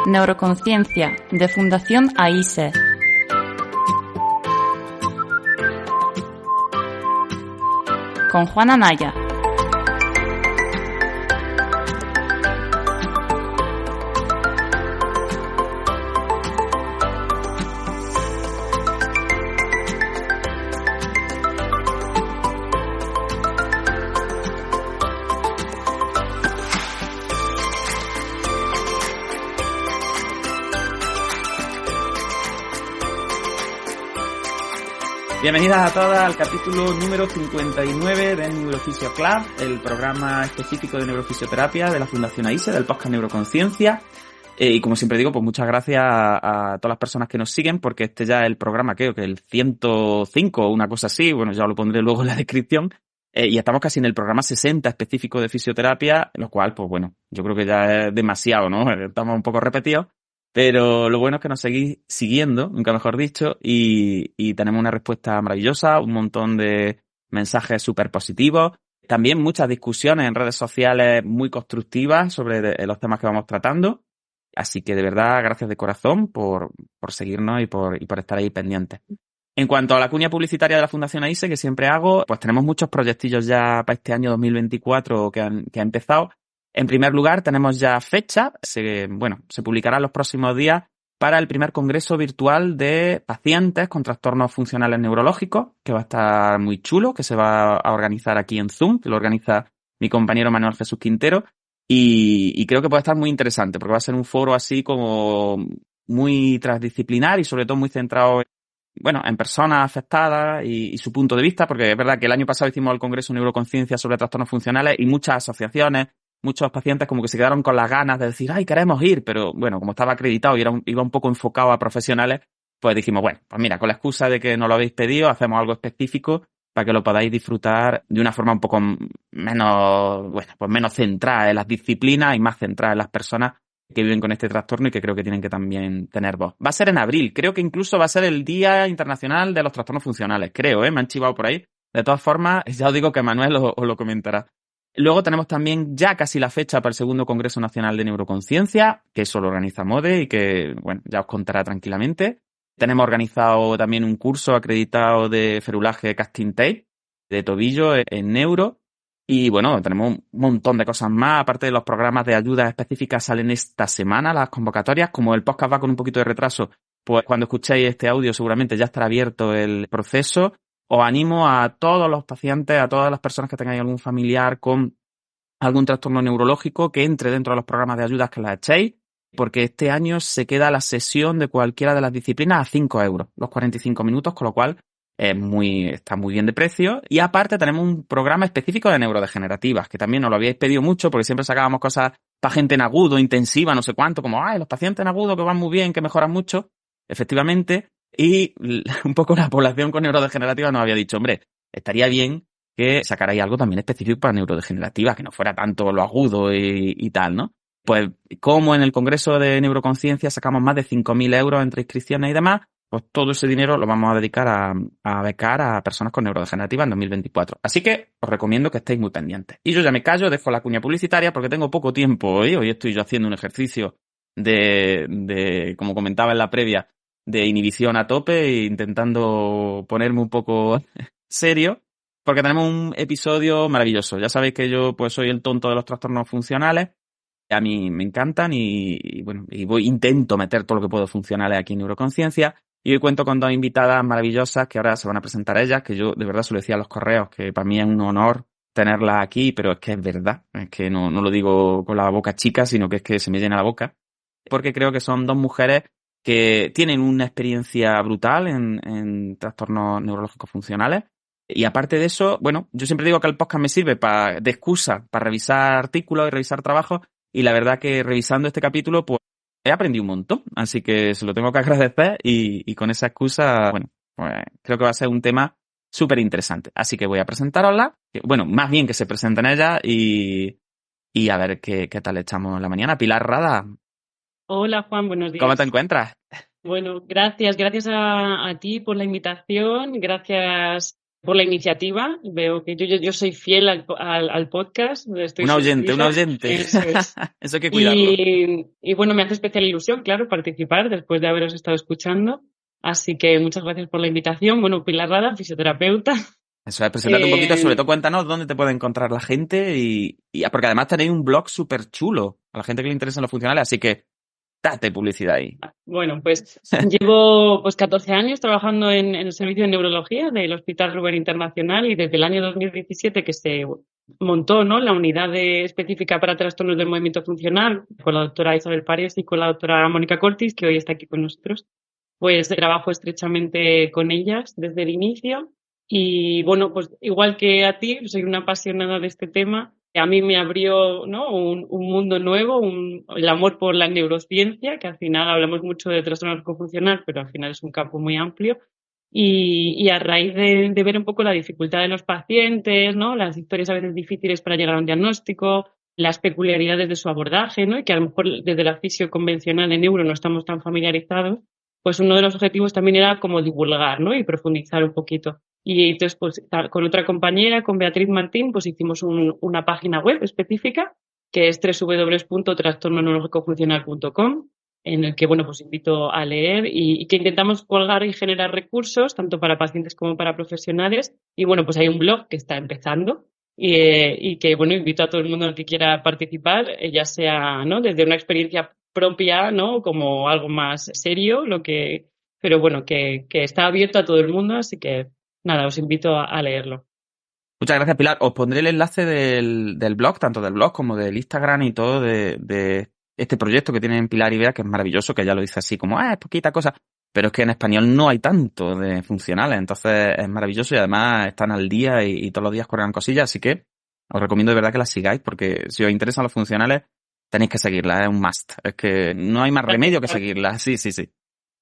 Neuroconciencia, de Fundación AISE. Con Juana Naya. Bienvenidas a todas al capítulo número 59 de Neurofisio Club, el programa específico de neurofisioterapia de la Fundación AISE, del podcast Neuroconciencia. Y como siempre digo, pues muchas gracias a todas las personas que nos siguen, porque este ya es el programa, creo que el 105 o una cosa así, bueno, ya lo pondré luego en la descripción. Y estamos casi en el programa 60 específico de fisioterapia, lo cual, pues bueno, yo creo que ya es demasiado, ¿no? Estamos un poco repetidos. Pero lo bueno es que nos seguís siguiendo, nunca mejor dicho, y tenemos una respuesta maravillosa, un montón de mensajes súper positivos, también muchas discusiones en redes sociales muy constructivas sobre los temas que vamos tratando. Así que de verdad, gracias de corazón por seguirnos y por estar ahí pendientes. En cuanto a la cuña publicitaria de la Fundación AISE, que siempre hago, pues tenemos muchos proyectillos ya para este año 2024 que ha empezado. En primer lugar, tenemos ya fecha, se publicará en los próximos días para el primer congreso virtual de pacientes con trastornos funcionales neurológicos, que va a estar muy chulo, que se va a organizar aquí en Zoom, que lo organiza mi compañero Manuel Jesús Quintero, y creo que puede estar muy interesante, porque va a ser un foro así como muy transdisciplinar y sobre todo muy centrado en personas afectadas y su punto de vista, porque es verdad que el año pasado hicimos el Congreso Neuroconciencia sobre trastornos funcionales y muchas asociaciones, muchos pacientes como que se quedaron con las ganas de decir, ¡ay, queremos ir! Pero bueno, como estaba acreditado y iba un poco enfocado a profesionales, pues dijimos, bueno, pues mira, con la excusa de que nos lo habéis pedido, hacemos algo específico para que lo podáis disfrutar de una forma un poco menos centrada en las disciplinas y más centrada en las personas que viven con este trastorno y que creo que tienen que también tener voz. Va a ser en abril, creo que incluso va a ser el Día Internacional de los Trastornos Funcionales, creo, me han chivado por ahí. De todas formas, ya os digo que Manuel os lo comentará. Luego tenemos también ya casi la fecha para el segundo Congreso Nacional de Neuroconciencia, que eso lo organiza MODE y que, bueno, ya os contará tranquilamente. Tenemos organizado también un curso acreditado de ferulaje casting tape, de tobillo en neuro. Y bueno, tenemos un montón de cosas más, aparte de los programas de ayuda específicas salen esta semana las convocatorias. Como el podcast va con un poquito de retraso, pues cuando escuchéis este audio seguramente ya estará abierto el proceso. Os animo a todos los pacientes, a todas las personas que tengáis algún familiar con algún trastorno neurológico que entre dentro de los programas de ayudas que las echéis, porque este año se queda la sesión de cualquiera de las disciplinas a 5 euros, los 45 minutos, con lo cual está muy bien de precio. Y aparte tenemos un programa específico de neurodegenerativas, que también nos lo habíais pedido mucho, porque siempre sacábamos cosas para gente en agudo, intensiva, no sé cuánto, como, los pacientes en agudo que van muy bien, que mejoran mucho, efectivamente. Y un poco la población con neurodegenerativas nos había dicho, hombre, estaría bien que sacarais algo también específico para neurodegenerativas, que no fuera tanto lo agudo y tal, ¿no? Pues como en el Congreso de Neuroconciencia sacamos más de 5.000 euros entre inscripciones y demás, pues todo ese dinero lo vamos a dedicar a becar a personas con neurodegenerativas en 2024. Así que os recomiendo que estéis muy pendientes. Y yo ya me callo, dejo la cuña publicitaria porque tengo poco tiempo hoy. Hoy estoy yo haciendo un ejercicio de como comentaba en la previa, de inhibición a tope e intentando ponerme un poco serio, porque tenemos un episodio maravilloso. Ya sabéis que yo pues soy el tonto de los trastornos funcionales. A mí me encantan intento meter todo lo que puedo funcionales aquí en Neuroconciencia. Y hoy cuento con dos invitadas maravillosas que ahora se van a presentar ellas, que yo de verdad se lo decía a los correos, que para mí es un honor tenerlas aquí, pero es que es verdad, es que no lo digo con la boca chica, sino que es que se me llena la boca, porque creo que son dos mujeres que tienen una experiencia brutal en trastornos neurológicos funcionales. Y aparte de eso, bueno, yo siempre digo que el podcast me sirve de excusa para revisar artículos y revisar trabajos, y la verdad que revisando este capítulo, pues he aprendido un montón, así que se lo tengo que agradecer y con esa excusa, bueno, pues creo que va a ser un tema súper interesante. Así que voy a presentárosla, más bien que se presenten ellas y a ver qué tal echamos la mañana. Pilar Rada. Hola Juan, buenos días. ¿Cómo te encuentras? Bueno, gracias a ti por la invitación, gracias por la iniciativa. Veo que yo soy fiel al podcast. Estoy Un oyente. Eso es. Eso hay que cuidarlo. Y bueno, me hace especial ilusión, claro, participar después de haberos estado escuchando. Así que muchas gracias por la invitación. Bueno, Pilar Rada, fisioterapeuta. Eso es, preséntate un poquito, sobre todo cuéntanos dónde te puede encontrar la gente porque además tenéis un blog súper chulo a la gente que le interesan los funcionales, así que date publicidad ahí. Bueno, pues llevo 14 años trabajando en el servicio de neurología del Hospital Ruber Internacional y desde el año 2017 que se montó, ¿no?, la unidad específica para trastornos del movimiento funcional con la doctora Isabel Pares y con la doctora Mónica Cortis, que hoy está aquí con nosotros. Pues trabajo estrechamente con ellas desde el inicio y bueno, pues igual que a ti, soy una apasionada de este tema. A mí me abrió, ¿no?, un mundo nuevo, el amor por la neurociencia, que al final hablamos mucho de trastorno funcional, pero al final es un campo muy amplio. Y a raíz de ver un poco la dificultad de los pacientes, ¿no?, las historias a veces difíciles para llegar a un diagnóstico, las peculiaridades de su abordaje, ¿no?, y que a lo mejor desde la fisio convencional de neuro no estamos tan familiarizados, pues uno de los objetivos también era como divulgar, ¿no?, y profundizar un poquito. Y entonces, pues, con otra compañera, con Beatriz Martín, pues hicimos una página web específica que es www.trastornoneurológicofuncional.com, en el que, bueno, pues invito a leer y que intentamos colgar y generar recursos, tanto para pacientes como para profesionales. Y, bueno, pues hay un blog que está empezando y que, bueno, invito a todo el mundo que quiera participar, ya sea, ¿no?, desde una experiencia propia, ¿no?, como algo más serio, pero bueno, que está abierto a todo el mundo, así que nada, os invito a leerlo. Muchas gracias, Pilar. Os pondré el enlace del blog, tanto del blog como del Instagram y todo de este proyecto que tienen Pilar y Bea, que es maravilloso, que ya lo dice así como, es poquita cosa, pero es que en español no hay tanto de funcionales, entonces es maravilloso y además están al día y todos los días corren cosillas, así que os recomiendo de verdad que las sigáis, porque si os interesan los funcionales, tenéis que seguirlas, es un must. Es que no hay más remedio que seguirlas. Sí, sí, sí.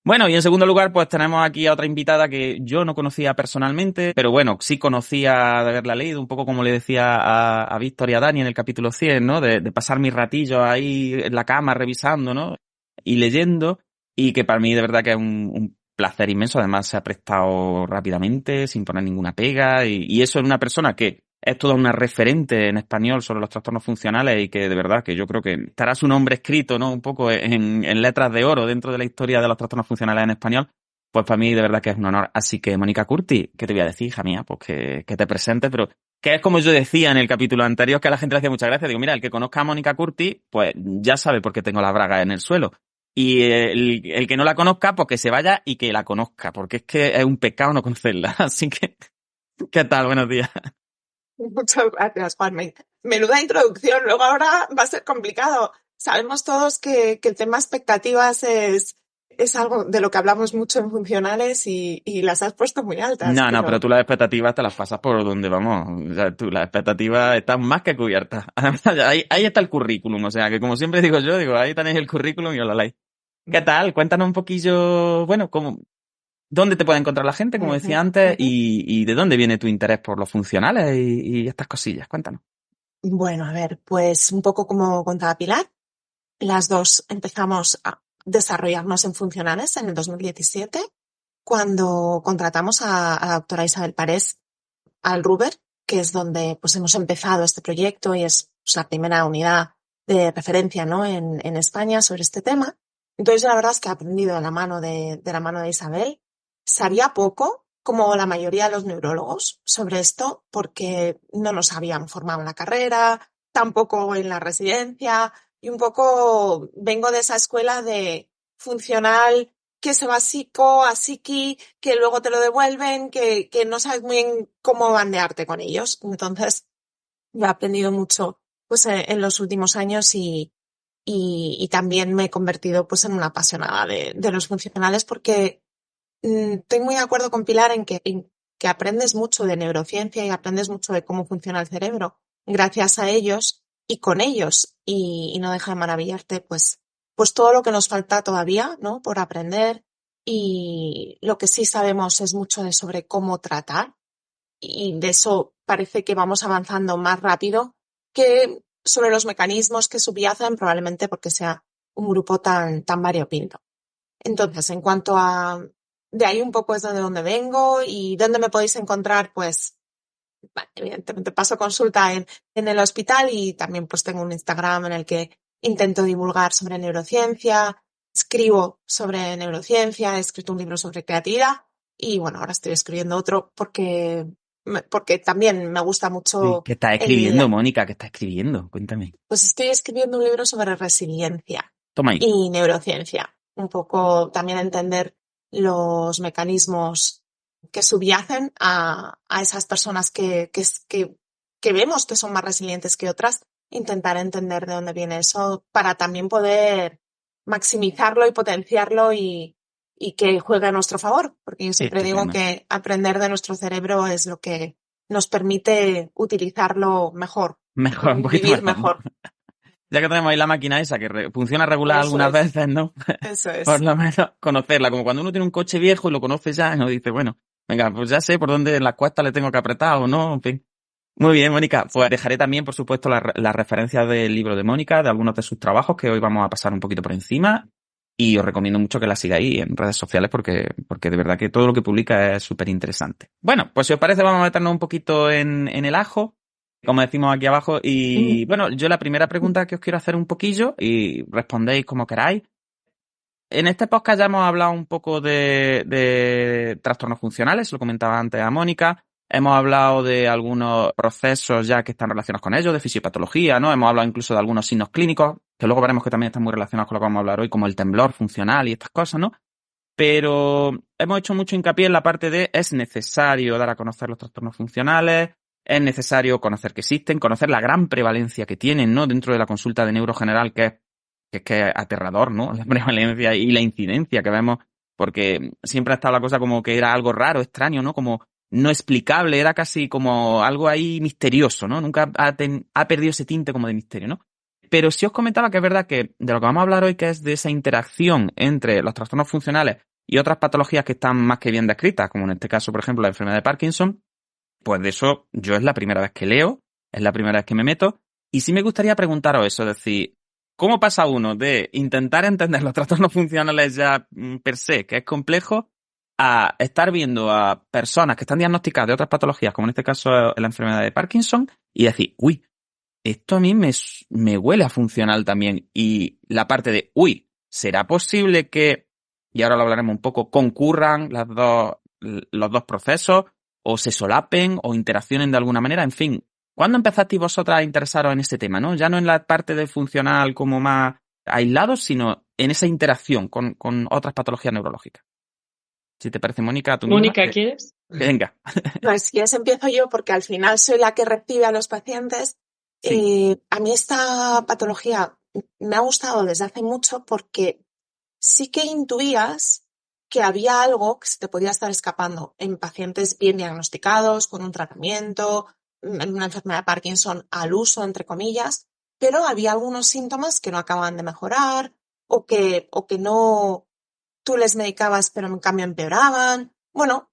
Bueno, y en segundo lugar, pues tenemos aquí a otra invitada que yo no conocía personalmente, pero bueno, sí conocía de haberla leído, un poco como le decía a Víctor y a Dani en el capítulo 100, ¿no? De pasar mis ratillos ahí en la cama revisando, ¿no? Y leyendo, y que para mí de verdad que es un placer inmenso, además se ha prestado rápidamente, sin poner ninguna pega, y eso en una persona que es toda una referente en español sobre los trastornos funcionales y que de verdad que yo creo que estará su nombre escrito, ¿no?, un poco en letras de oro dentro de la historia de los trastornos funcionales en español, pues para mí de verdad que es un honor. Así que, Mónica Curti, ¿qué te voy a decir, hija mía? Pues que te presentes, pero que es como yo decía en el capítulo anterior, que a la gente le hacía mucha gracia. Digo, mira, el que conozca a Mónica Curti, pues ya sabe por qué tengo la braga en el suelo. Y el que no la conozca, pues que se vaya y que la conozca, porque es que es un pecado no conocerla. Así que, ¿qué tal? Buenos días. Muchas gracias, Juanma. Menuda introducción. Luego ahora va a ser complicado. Sabemos todos que el tema expectativas es algo de lo que hablamos mucho en funcionales y las has puesto muy altas. No, pero tú las expectativas te las pasas por donde vamos. O sea, tú las expectativas están más que cubiertas. Además, ahí está el currículum. O sea, que como siempre digo yo, ahí tenéis el currículum y os la leéis. ¿Qué tal? Cuéntanos un poquillo, bueno, ¿dónde te puede encontrar la gente, como decía antes, y de dónde viene tu interés por los funcionales y estas cosillas? Cuéntanos. Bueno, a ver, pues un poco como contaba Pilar, las dos empezamos a desarrollarnos en funcionales en el 2017, cuando contratamos a la doctora Isabel Pares al Ruber, que es donde pues hemos empezado este proyecto y es pues, la primera unidad de referencia, ¿no?, en España sobre este tema. Entonces la verdad es que he aprendido de la mano de Isabel. Sabía poco, como la mayoría de los neurólogos, sobre esto, porque no nos habían formado en la carrera, tampoco en la residencia, y un poco vengo de esa escuela de funcional que se va a psico, a psiqui, que luego te lo devuelven, que no sabes muy bien cómo bandearte con ellos. Entonces, yo he aprendido mucho pues en los últimos años y también me he convertido pues en una apasionada de los funcionales porque estoy muy de acuerdo con Pilar en que aprendes mucho de neurociencia y aprendes mucho de cómo funciona el cerebro gracias a ellos y con ellos y no deja de maravillarte pues todo lo que nos falta todavía, ¿no?, por aprender, y lo que sí sabemos es mucho sobre cómo tratar, y de eso parece que vamos avanzando más rápido que sobre los mecanismos que subyacen, probablemente porque sea un grupo tan variopinto. Entonces, en cuanto a de ahí un poco es de donde vengo. Y dónde me podéis encontrar, pues evidentemente paso consulta en el hospital, y también pues tengo un Instagram en el que intento divulgar sobre neurociencia, escribo sobre neurociencia, he escrito un libro sobre creatividad y bueno, ahora estoy escribiendo otro porque también me gusta Sí, mucho ¿qué estás escribiendo, Mónica? ¿Qué estás escribiendo? Cuéntame. pues estoy escribiendo un libro sobre resiliencia Toma ahí. y neurociencia. Un poco también entender los mecanismos que subyacen a esas personas que vemos que son más resilientes que otras, intentar entender de dónde viene eso para también poder maximizarlo y potenciarlo y que juegue a nuestro favor. Porque yo siempre digo Estupendo. que aprender de nuestro cerebro es lo que nos permite utilizarlo mejor, Mejor, un poquito vivir mejor. mejor. Ya que tenemos ahí la máquina esa que funciona regular Eso algunas es. veces, ¿no? Eso es. Por lo menos conocerla, como cuando uno tiene un coche viejo y lo conoce ya, y uno dice, bueno, venga, pues ya sé por dónde en la cuesta le tengo que apretar o no, en fin. Muy bien, Mónica. Pues dejaré también, por supuesto, las referencias del libro de Mónica, de algunos de sus trabajos, que hoy vamos a pasar un poquito por encima. Y os recomiendo mucho que la sigáis en redes sociales porque de verdad que todo lo que publica es súper interesante. Bueno, pues si os parece vamos a meternos un poquito en el ajo, como decimos aquí abajo. Y bueno, yo la primera pregunta que os quiero hacer un poquillo y respondéis como queráis. En este podcast ya hemos hablado un poco de trastornos funcionales, lo comentaba antes a Mónica. Hemos hablado de algunos procesos ya que están relacionados con ellos, de fisiopatología, ¿no? Hemos hablado incluso de algunos signos clínicos, que luego veremos que también están muy relacionados con lo que vamos a hablar hoy, como el temblor funcional y estas cosas, ¿no? Pero hemos hecho mucho hincapié en la parte de es necesario dar a conocer los trastornos funcionales, es necesario conocer que existen, conocer la gran prevalencia que tienen, ¿no? Dentro de la consulta de neurogeneral, que es aterrador, ¿no? La prevalencia y la incidencia que vemos, porque siempre ha estado la cosa como que era algo raro, extraño, ¿no? Como no explicable, era casi como algo ahí misterioso, ¿no? Nunca ha perdido ese tinte como de misterio, ¿no? Pero sí os comentaba que es verdad que de lo que vamos a hablar hoy, que es de esa interacción entre los trastornos funcionales y otras patologías que están más que bien descritas, como en este caso, por ejemplo, la enfermedad de Parkinson, pues de eso yo es la primera vez que leo, es la primera vez que me meto, y sí me gustaría preguntaros eso, es decir, ¿cómo pasa uno de intentar entender los trastornos funcionales ya per se, que es complejo, a estar viendo a personas que están diagnosticadas de otras patologías, como en este caso la enfermedad de Parkinson, y decir, uy, esto a mí me huele a funcional también? Y la parte de, uy, ¿será posible que, y ahora lo hablaremos un poco, concurran los dos procesos, o se solapen, o interaccionen de alguna manera? En fin, ¿cuándo empezasteis vosotras a interesaros en este tema, no? Ya no en la parte de funcional como más aislados, sino en esa interacción con otras patologías neurológicas. Si te parece, Mónica, tú misma. Mónica, ¿quieres? Venga. Pues si quieres empiezo yo, porque al final soy la que recibe a los pacientes. Sí. A mí esta patología me ha gustado desde hace mucho porque sí que intuías que había algo que se te podía estar escapando en pacientes bien diagnosticados, con un tratamiento, en una enfermedad de Parkinson al uso, entre comillas, pero había algunos síntomas que no acababan de mejorar o que no, tú les medicabas pero en cambio empeoraban. Bueno,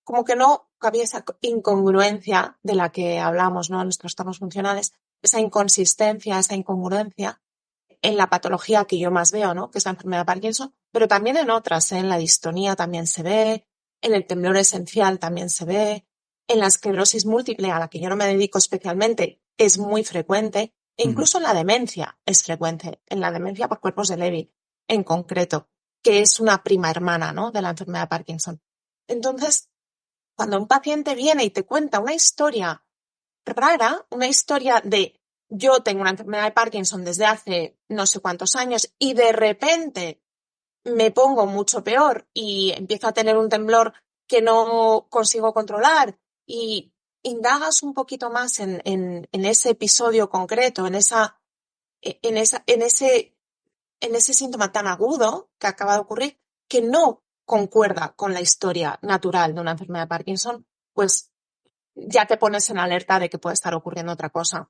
como que no había esa incongruencia de la que hablamos, ¿no? En los trastornos funcionales, esa inconsistencia, esa incongruencia en la patología que yo más veo, ¿no? Que es la enfermedad de Parkinson, pero también en otras, ¿eh? En la distonía también se ve, en el temblor esencial también se ve, en la esclerosis múltiple, a la que yo no me dedico especialmente, es muy frecuente, e incluso en la demencia es frecuente, en la demencia por cuerpos de Levy, en concreto, que es una prima hermana, ¿no? De la enfermedad de Parkinson. Entonces, cuando un paciente viene y te cuenta una historia rara, una historia de yo tengo una enfermedad de Parkinson desde hace no sé cuántos años y de repente me pongo mucho peor y empiezo a tener un temblor que no consigo controlar, y indagas un poquito más en ese episodio concreto, en ese síntoma tan agudo que acaba de ocurrir, que no concuerda con la historia natural de una enfermedad de Parkinson, pues ya te pones en alerta de que puede estar ocurriendo otra cosa.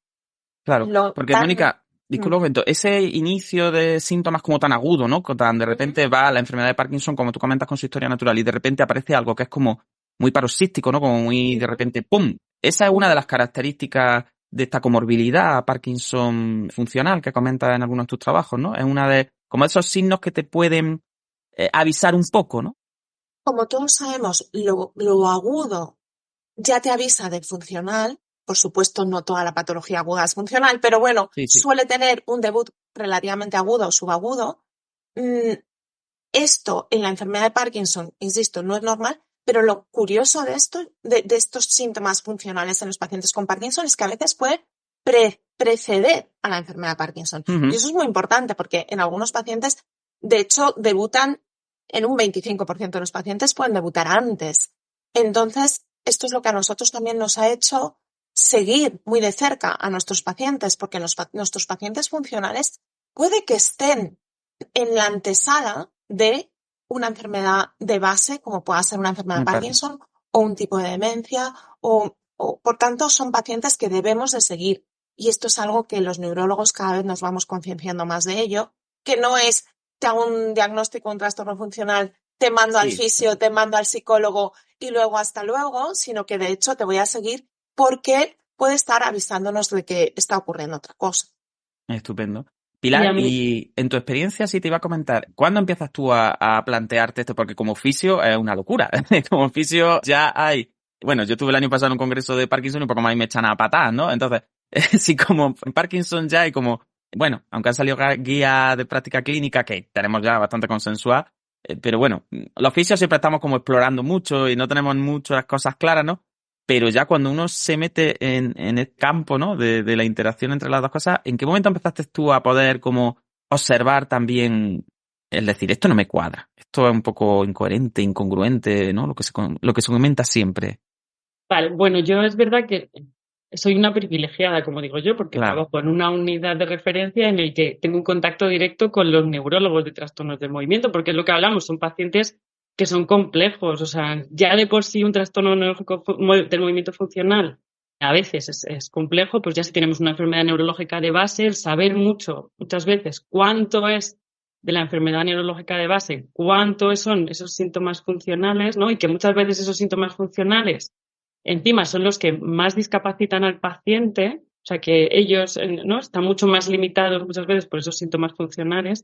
Claro, porque Mónica, disculpa un momento, ese inicio de síntomas como tan agudo, ¿no? Tan de repente va la enfermedad de Parkinson, como tú comentas, con su historia natural, y de repente aparece algo que es como muy paroxístico, ¿no? Como muy de repente, ¡pum! Esa es una de las características de esta comorbilidad Parkinson funcional que comentas en algunos de tus trabajos, ¿no? Es una de, como esos signos que te pueden avisar un poco, ¿no? como todos sabemos, lo agudo ya te avisa del funcional. Por supuesto, no toda la patología aguda es funcional, pero bueno, Sí. suele tener un debut relativamente agudo o subagudo. Esto en la enfermedad de Parkinson, insisto, no es normal, pero lo curioso de esto, de estos síntomas funcionales en los pacientes con Parkinson, es que a veces puede preceder a la enfermedad de Parkinson. Uh-huh. Y eso es muy importante porque en algunos pacientes, de hecho, debutan en un 25% de los pacientes pueden debutar antes. Entonces, esto es lo que a nosotros también nos ha hecho seguir muy de cerca a nuestros pacientes, porque nuestros pacientes funcionales puede que estén en la antesala de una enfermedad de base, como pueda ser una enfermedad de Parkinson o un tipo de demencia, o por tanto son pacientes que debemos de seguir. Y esto es algo que los neurólogos cada vez nos vamos concienciando más de ello, que no es te hago un diagnóstico, un trastorno funcional, te mando al fisio, te mando al psicólogo y luego hasta luego, sino que de hecho te voy a seguir porque puede estar avisándonos de que está ocurriendo otra cosa. Estupendo. Pilar, y en tu experiencia sí te iba a comentar, ¿cuándo empiezas tú a plantearte esto? Porque como fisio es una locura. Como fisio ya hay... Bueno, yo tuve el año pasado en un congreso de Parkinson y poco más me echan a patadas, ¿no? Entonces, sí, como en Parkinson ya hay como... Bueno, aunque han salido guías de práctica clínica que tenemos ya bastante consensuadas, pero bueno, los fisios siempre estamos como explorando mucho y no tenemos muchas cosas claras, ¿no? Pero ya cuando uno se mete en el campo, ¿no? De la interacción entre las dos cosas, ¿en qué momento empezaste tú a poder como observar también, es decir, esto no me cuadra, esto es un poco incoherente, incongruente, ¿no? Lo que se comenta siempre. Vale, bueno, yo es verdad que soy una privilegiada, como digo yo, porque trabajo en una unidad de referencia en el que tengo un contacto directo con los neurólogos de trastornos del movimiento, porque es lo que hablamos, son pacientes que son complejos, o sea, ya de por sí un trastorno neurológico del movimiento funcional a veces es complejo, pues ya si tenemos una enfermedad neurológica de base, el saber muchas veces cuánto es de la enfermedad neurológica de base, cuántos son esos síntomas funcionales, ¿no? Y que muchas veces esos síntomas funcionales encima son los que más discapacitan al paciente, o sea que ellos, ¿no? Están mucho más limitados muchas veces por esos síntomas funcionales,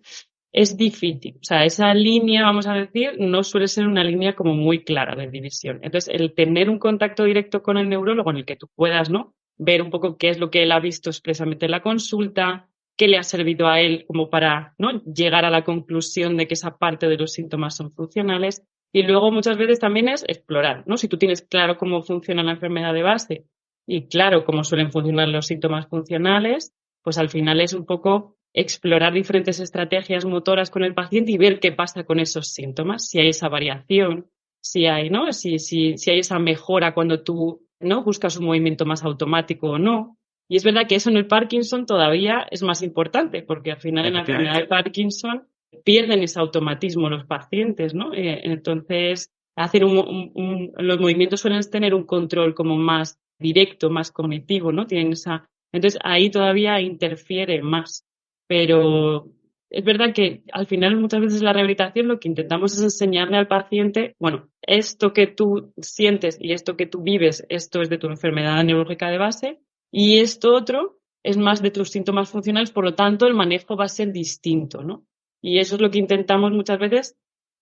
es difícil. O sea, esa línea, vamos a decir, no suele ser una línea como muy clara de división. Entonces, el tener un contacto directo con el neurólogo en el que tú puedas, ¿no? Ver un poco qué es lo que él ha visto expresamente en la consulta, qué le ha servido a él como para, ¿no? Llegar a la conclusión de que esa parte de los síntomas son funcionales. Y luego muchas veces también es explorar, ¿no? Si tú tienes claro cómo funciona la enfermedad de base y claro cómo suelen funcionar los síntomas funcionales, pues al final es un poco explorar diferentes estrategias motoras con el paciente y ver qué pasa con esos síntomas, si hay esa variación, si hay, ¿no? Si hay esa mejora cuando tú, ¿no? Buscas un movimiento más automático o no. Y es verdad que eso en el Parkinson todavía es más importante, porque al final en la enfermedad de Parkinson pierden ese automatismo los pacientes, ¿no? Entonces, hacer los movimientos suelen tener un control como más directo, más cognitivo, ¿no? Tienen esa... Entonces, ahí todavía interfiere más. Pero es verdad que al final muchas veces la rehabilitación lo que intentamos es enseñarle al paciente, bueno, esto que tú sientes y esto que tú vives, esto es de tu enfermedad neurológica de base y esto otro es más de tus síntomas funcionales, por lo tanto el manejo va a ser distinto, ¿no? Y eso es lo que intentamos muchas veces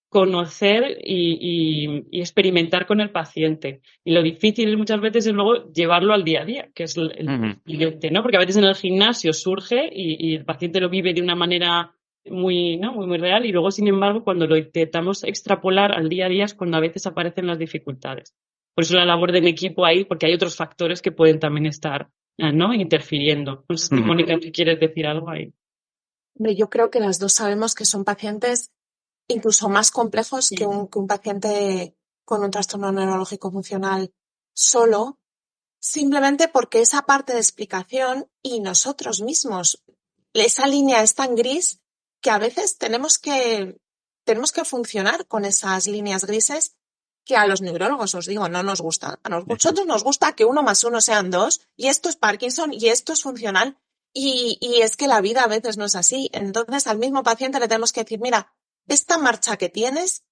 conocer y experimentar con el paciente. Y lo difícil muchas veces es luego llevarlo al día a día, que es el siguiente, ¿no? Porque a veces en el gimnasio surge y el paciente lo vive de una manera muy, ¿no? Muy real y luego, sin embargo, cuando lo intentamos extrapolar al día a día es cuando a veces aparecen las dificultades. Por eso la labor del equipo ahí, porque hay otros factores que pueden también estar, ¿no? Interfiriendo. No sé si, Mónica, ¿tú quieres decir algo ahí? Yo creo que las dos sabemos que son pacientes incluso más complejos que un paciente con un trastorno neurológico funcional solo, simplemente porque esa parte de explicación y nosotros mismos, esa línea es tan gris que a veces tenemos que funcionar con esas líneas grises que a los neurólogos, os digo, no nos gustan. A nosotros nos gusta que 1 más 1 sean 2 y esto es Parkinson y esto es funcional y es que la vida a veces no es así. Entonces al mismo paciente le tenemos que decir, mira, esta marcha que tienes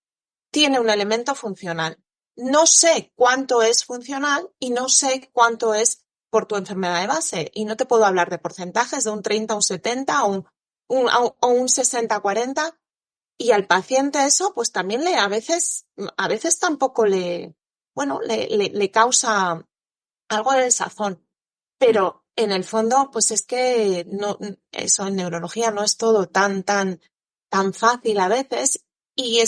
tiene un elemento funcional. No sé cuánto es funcional y no sé cuánto es por tu enfermedad de base. Y no te puedo hablar de porcentajes de un 30 a un 70 o un 60 a 40, Y al paciente eso, pues también a veces tampoco le causa algo de desazón. Pero en el fondo, pues es que no, eso en neurología no es todo tan fácil a veces y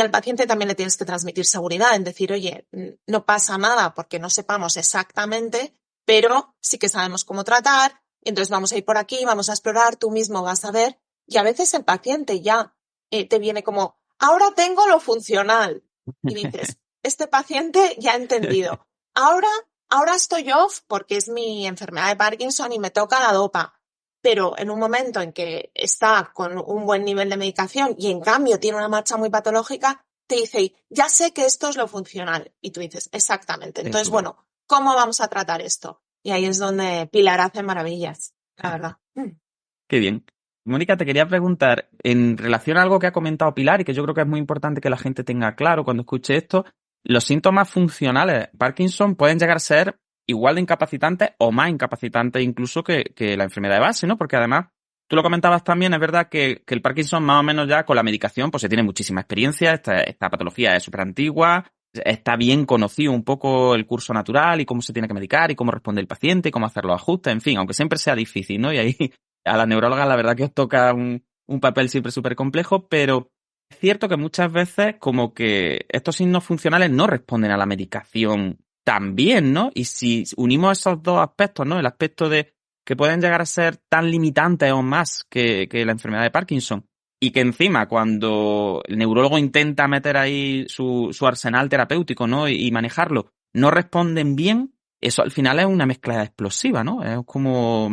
al paciente también le tienes que transmitir seguridad en decir, oye, no pasa nada porque no sepamos exactamente, pero sí que sabemos cómo tratar, entonces vamos a ir por aquí, vamos a explorar, tú mismo vas a ver, y a veces el paciente ya te viene como, ahora tengo lo funcional, y dices, este paciente ya ha entendido, ahora estoy off porque es mi enfermedad de Parkinson y me toca la dopa. Pero en un momento en que está con un buen nivel de medicación y en cambio tiene una marcha muy patológica, te dice, ya sé que esto es lo funcional. Y tú dices, exactamente. Entonces, bueno, ¿cómo vamos a tratar esto? Y ahí es donde Pilar hace maravillas, la verdad. Qué bien. Mónica, te quería preguntar, en relación a algo que ha comentado Pilar y que yo creo que es muy importante que la gente tenga claro cuando escuche esto, los síntomas funcionales de Parkinson pueden llegar a ser igual de incapacitantes o más incapacitantes incluso que la enfermedad de base, ¿no? Porque además, tú lo comentabas también, es verdad que el Parkinson más o menos ya con la medicación pues se tiene muchísima experiencia, esta patología es súper antigua, está bien conocido un poco el curso natural y cómo se tiene que medicar y cómo responde el paciente y cómo hacer los ajustes, en fin, aunque siempre sea difícil, ¿no? Y ahí a la neuróloga la verdad que os toca un papel siempre súper complejo, pero es cierto que muchas veces como que estos signos funcionales no responden a la medicación tan bien, ¿no? Y si unimos esos dos aspectos, ¿no? El aspecto de que pueden llegar a ser tan limitantes o más que la enfermedad de Parkinson y que encima cuando el neurólogo intenta meter ahí su arsenal terapéutico, ¿no? Y manejarlo, no responden bien, eso al final es una mezcla explosiva, ¿no? Es como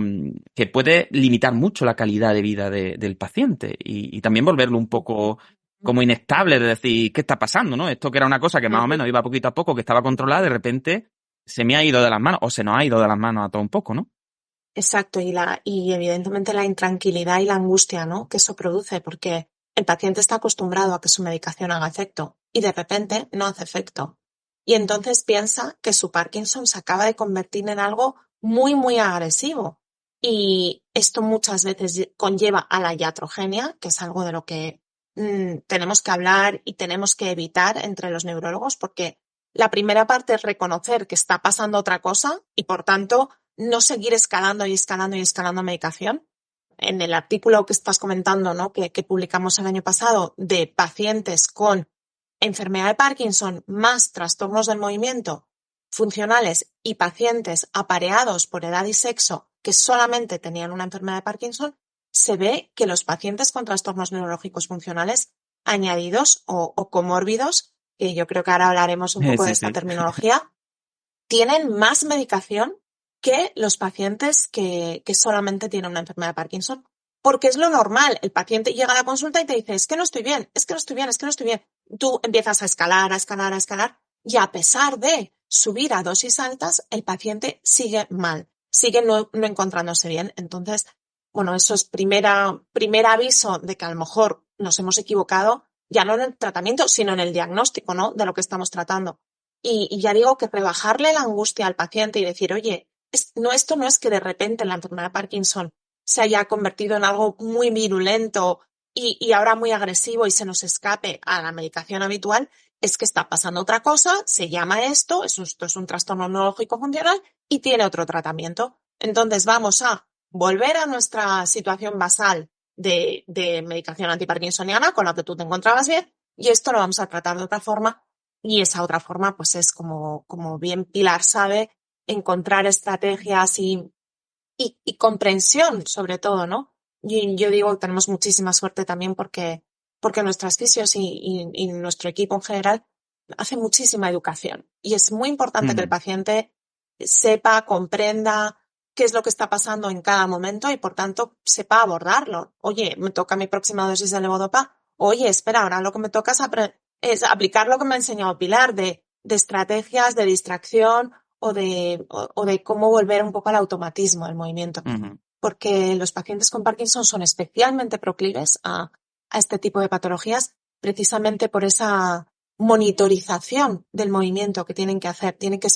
que puede limitar mucho la calidad de vida del paciente y también volverlo un poco como inestable, de decir, ¿qué está pasando, no? Esto que era una cosa que más o menos iba poquito a poco, que estaba controlada, de repente se me ha ido de las manos, o se nos ha ido de las manos a todo un poco, ¿no? Exacto, y evidentemente la intranquilidad y la angustia, ¿no? que eso produce, porque el paciente está acostumbrado a que su medicación haga efecto y de repente no hace efecto. Y entonces piensa que su Parkinson se acaba de convertir en algo muy agresivo. Y esto muchas veces conlleva a la iatrogenia, que es algo de lo que tenemos que hablar y tenemos que evitar entre los neurólogos, porque la primera parte es reconocer que está pasando otra cosa y, por tanto, no seguir escalando medicación. En el artículo que estás comentando, ¿no? que publicamos el año pasado de pacientes con enfermedad de Parkinson más trastornos del movimiento funcionales y pacientes apareados por edad y sexo que solamente tenían una enfermedad de Parkinson, se ve que los pacientes con trastornos neurológicos funcionales añadidos o comórbidos, que yo creo que ahora hablaremos un poco de esta terminología, tienen más medicación que los pacientes que solamente tienen una enfermedad de Parkinson. Porque es lo normal. El paciente llega a la consulta y te dice, es que no estoy bien. Tú empiezas a escalar y a pesar de subir a dosis altas, el paciente sigue mal, sigue no encontrándose bien. Entonces, bueno, eso es primer aviso de que a lo mejor nos hemos equivocado, ya no en el tratamiento, sino en el diagnóstico, ¿no? de lo que estamos tratando. Y ya digo que rebajarle la angustia al paciente y decir, oye, esto no es que de repente la enfermedad de Parkinson se haya convertido en algo muy virulento y ahora muy agresivo y se nos escape a la medicación habitual, es que está pasando otra cosa, se llama esto es un trastorno neurológico funcional y tiene otro tratamiento. Entonces vamos a volver a nuestra situación basal de medicación antiparkinsoniana con la que tú te encontrabas bien y esto lo vamos a tratar de otra forma. Y esa otra forma, pues es como bien Pilar sabe, encontrar estrategias y comprensión, sobre todo, ¿no? Y yo digo que tenemos muchísima suerte también porque nuestras fisios y nuestro equipo en general hace muchísima educación. Y es muy importante que el paciente sepa, comprenda qué es lo que está pasando en cada momento y, por tanto, sepa abordarlo. Oye, me toca mi próxima dosis de levodopa. Oye, espera, ahora lo que me toca es aplicar lo que me ha enseñado Pilar de estrategias de distracción o de cómo volver un poco al automatismo del movimiento. Uh-huh. Porque los pacientes con Parkinson son especialmente proclives a este tipo de patologías precisamente por esa monitorización del movimiento que tienen que hacer. Tienen que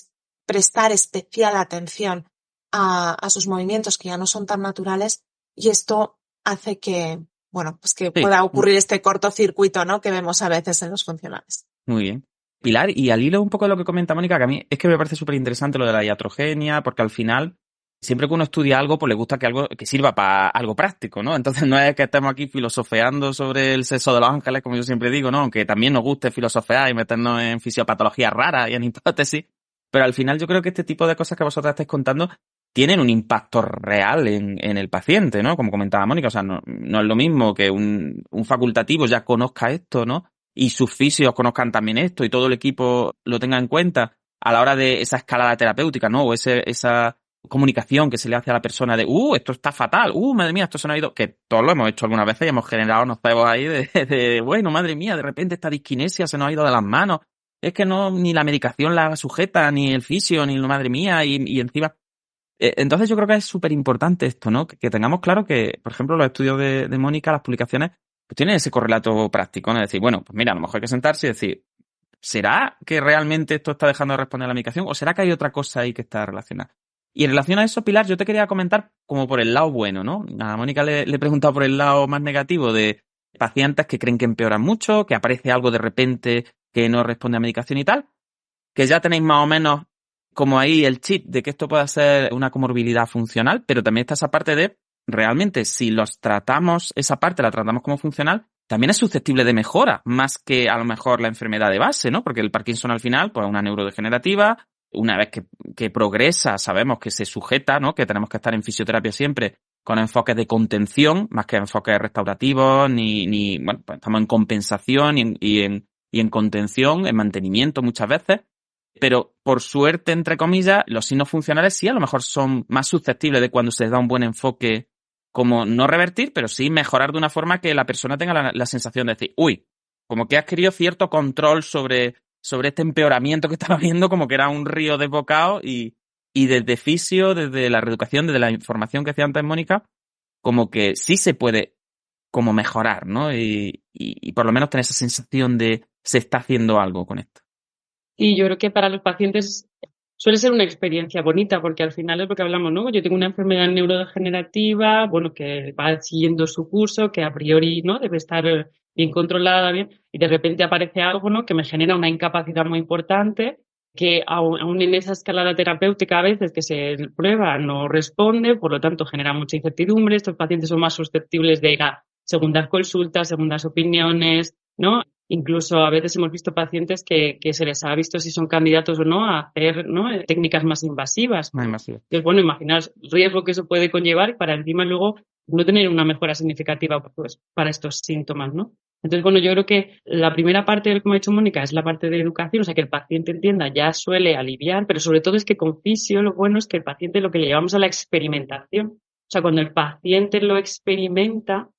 prestar especial atención a sus movimientos que ya no son tan naturales y esto hace que bueno, pues que Sí. pueda ocurrir este cortocircuito, ¿no? Que vemos a veces en los funcionales. Muy bien. Pilar, y al hilo un poco de lo que comenta Mónica, que a mí es que me parece súper interesante lo de la iatrogenia, porque al final, siempre que uno estudia algo, pues le gusta que algo que sirva para algo práctico, ¿no? Entonces no es que estemos aquí filosofeando sobre el sexo de los ángeles, como yo siempre digo, ¿no? Aunque también nos guste filosofear y meternos en fisiopatologías raras y en hipótesis, pero al final yo creo que este tipo de cosas que vosotras estáis contando tienen un impacto real en el paciente, ¿no? Como comentaba Mónica, o sea, no es lo mismo que un facultativo ya conozca esto, ¿no? Y sus fisios conozcan también esto y todo el equipo lo tenga en cuenta a la hora de esa escalada terapéutica, ¿no? O esa comunicación que se le hace a la persona de, esto está fatal, madre mía, esto se nos ha ido, que todos lo hemos hecho algunas veces y hemos generado nocebos ahí bueno, madre mía, de repente esta disquinesia se nos ha ido de las manos, es que no, ni la medicación la sujeta, ni el fisio, ni madre mía, y encima... Entonces yo creo que es súper importante esto, ¿no? Que tengamos claro que, por ejemplo, los estudios de Mónica, las publicaciones, pues tienen ese correlato práctico, ¿no? Es decir, bueno, pues mira, a lo mejor hay que sentarse y decir, ¿será que realmente esto está dejando de responder a la medicación o será que hay otra cosa ahí que está relacionada? Y en relación a eso, Pilar, yo te quería comentar como por el lado bueno, ¿no? A Mónica le he preguntado por el lado más negativo de pacientes que creen que empeoran mucho, que aparece algo de repente que no responde a medicación y tal, que ya tenéis más o menos como ahí el chip de que esto pueda ser una comorbilidad funcional, pero también está esa parte de realmente si los tratamos, esa parte la tratamos como funcional, también es susceptible de mejora, más que a lo mejor la enfermedad de base, ¿no? Porque el Parkinson al final, pues es una neurodegenerativa, una vez que progresa, sabemos que se sujeta, ¿no? Que tenemos que estar en fisioterapia siempre con enfoques de contención, más que enfoques restaurativos, bueno, pues estamos en compensación y en contención, en mantenimiento muchas veces. Pero por suerte, entre comillas, los signos funcionales sí a lo mejor son más susceptibles de cuando se les da un buen enfoque, como no revertir, pero sí mejorar de una forma que la persona tenga la sensación de decir, como que has querido cierto control sobre este empeoramiento que estaba viendo, como que era un río desbocado y desde fisio, desde la reeducación, desde la información que hacía antes Mónica, como que sí se puede como mejorar, ¿no? Y por lo menos tener esa sensación de se está haciendo algo con esto. Y yo creo que para los pacientes suele ser una experiencia bonita, porque al final es lo que hablamos, ¿no? Yo tengo una enfermedad neurodegenerativa, bueno, que va siguiendo su curso, que a priori, ¿no? Debe estar bien controlada, bien, y de repente aparece algo, ¿no? Que me genera una incapacidad muy importante, que aún en esa escalada terapéutica a veces que se prueba no responde, por lo tanto genera mucha incertidumbre. Estos pacientes son más susceptibles de ir a segundas consultas, segundas opiniones, ¿no? Incluso a veces hemos visto pacientes que se les ha visto si son candidatos o no a hacer, ¿no? técnicas más invasivas. Más invasivas. Entonces, bueno, imaginaos el riesgo que eso puede conllevar para encima luego no tener una mejora significativa pues, para estos síntomas, ¿no? Entonces, bueno, yo creo que la primera parte, como ha dicho Mónica, es la parte de educación, o sea, que el paciente entienda ya suele aliviar, pero sobre todo es que con fisio lo bueno es que el paciente lo que le llevamos a la experimentación. O sea, cuando el paciente lo experimenta,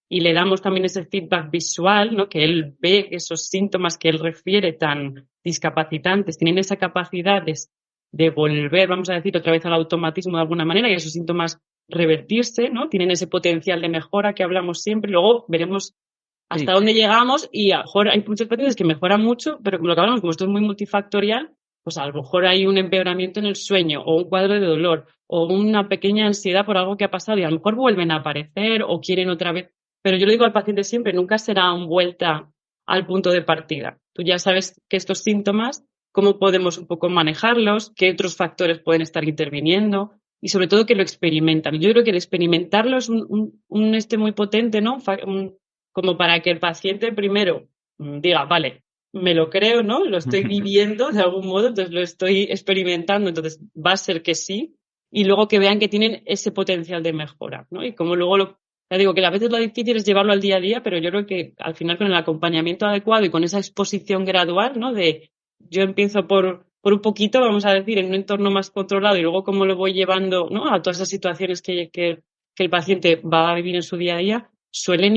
y le damos también ese feedback visual, ¿no? Que él ve que esos síntomas que él refiere tan discapacitantes tienen esa capacidad de volver, vamos a decir, otra vez al automatismo de alguna manera y esos síntomas revertirse, ¿no? Tienen ese potencial de mejora que hablamos siempre. Luego veremos hasta dónde llegamos y a lo mejor hay muchos pacientes que mejoran mucho, pero como lo que hablamos, como esto es muy multifactorial, pues a lo mejor hay un empeoramiento en el sueño o un cuadro de dolor o una pequeña ansiedad por algo que ha pasado y a lo mejor vuelven a aparecer o quieren otra vez. Pero yo le digo al paciente siempre, nunca será un vuelta al punto de partida. Tú ya sabes que estos síntomas, cómo podemos un poco manejarlos, qué otros factores pueden estar interviniendo y sobre todo que lo experimentan. Yo creo que el experimentarlo es un muy potente, ¿no? Como para que el paciente primero diga, vale, me lo creo, ¿no? Lo estoy viviendo de algún modo, entonces lo estoy experimentando, entonces va a ser que sí. Y luego que vean que tienen ese potencial de mejora, ¿no? Y como luego ya digo que a veces lo difícil es llevarlo al día a día, pero yo creo que al final con el acompañamiento adecuado y con esa exposición gradual, ¿no? De yo empiezo por un poquito, vamos a decir, en un entorno más controlado y luego cómo lo voy llevando, ¿no? A todas esas situaciones que el paciente va a vivir en su día a día, suelen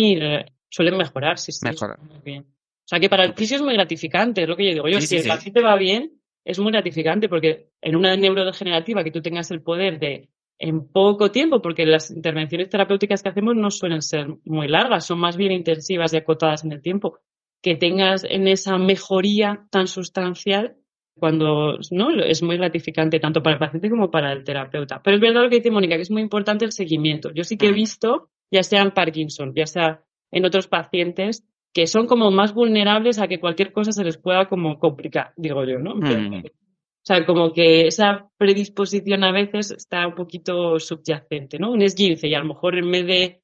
mejorar, sí. Mejorar. Muy bien. O sea que para el fisio es muy gratificante, es lo que yo digo. Si el Sí. paciente va bien, es muy gratificante porque en una neurodegenerativa que tú tengas el poder de en poco tiempo, porque las intervenciones terapéuticas que hacemos no suelen ser muy largas, son más bien intensivas y acotadas en el tiempo. Que tengas en esa mejoría tan sustancial, cuando no es muy gratificante tanto para el paciente como para el terapeuta. Pero es verdad lo que dice Mónica, que es muy importante el seguimiento. Yo sí que he visto, ya sea en Parkinson, ya sea en otros pacientes que son como más vulnerables a que cualquier cosa se les pueda como complicar, digo yo, ¿no? O sea, como que esa predisposición a veces está un poquito subyacente, ¿no? Un esguince y a lo mejor en vez de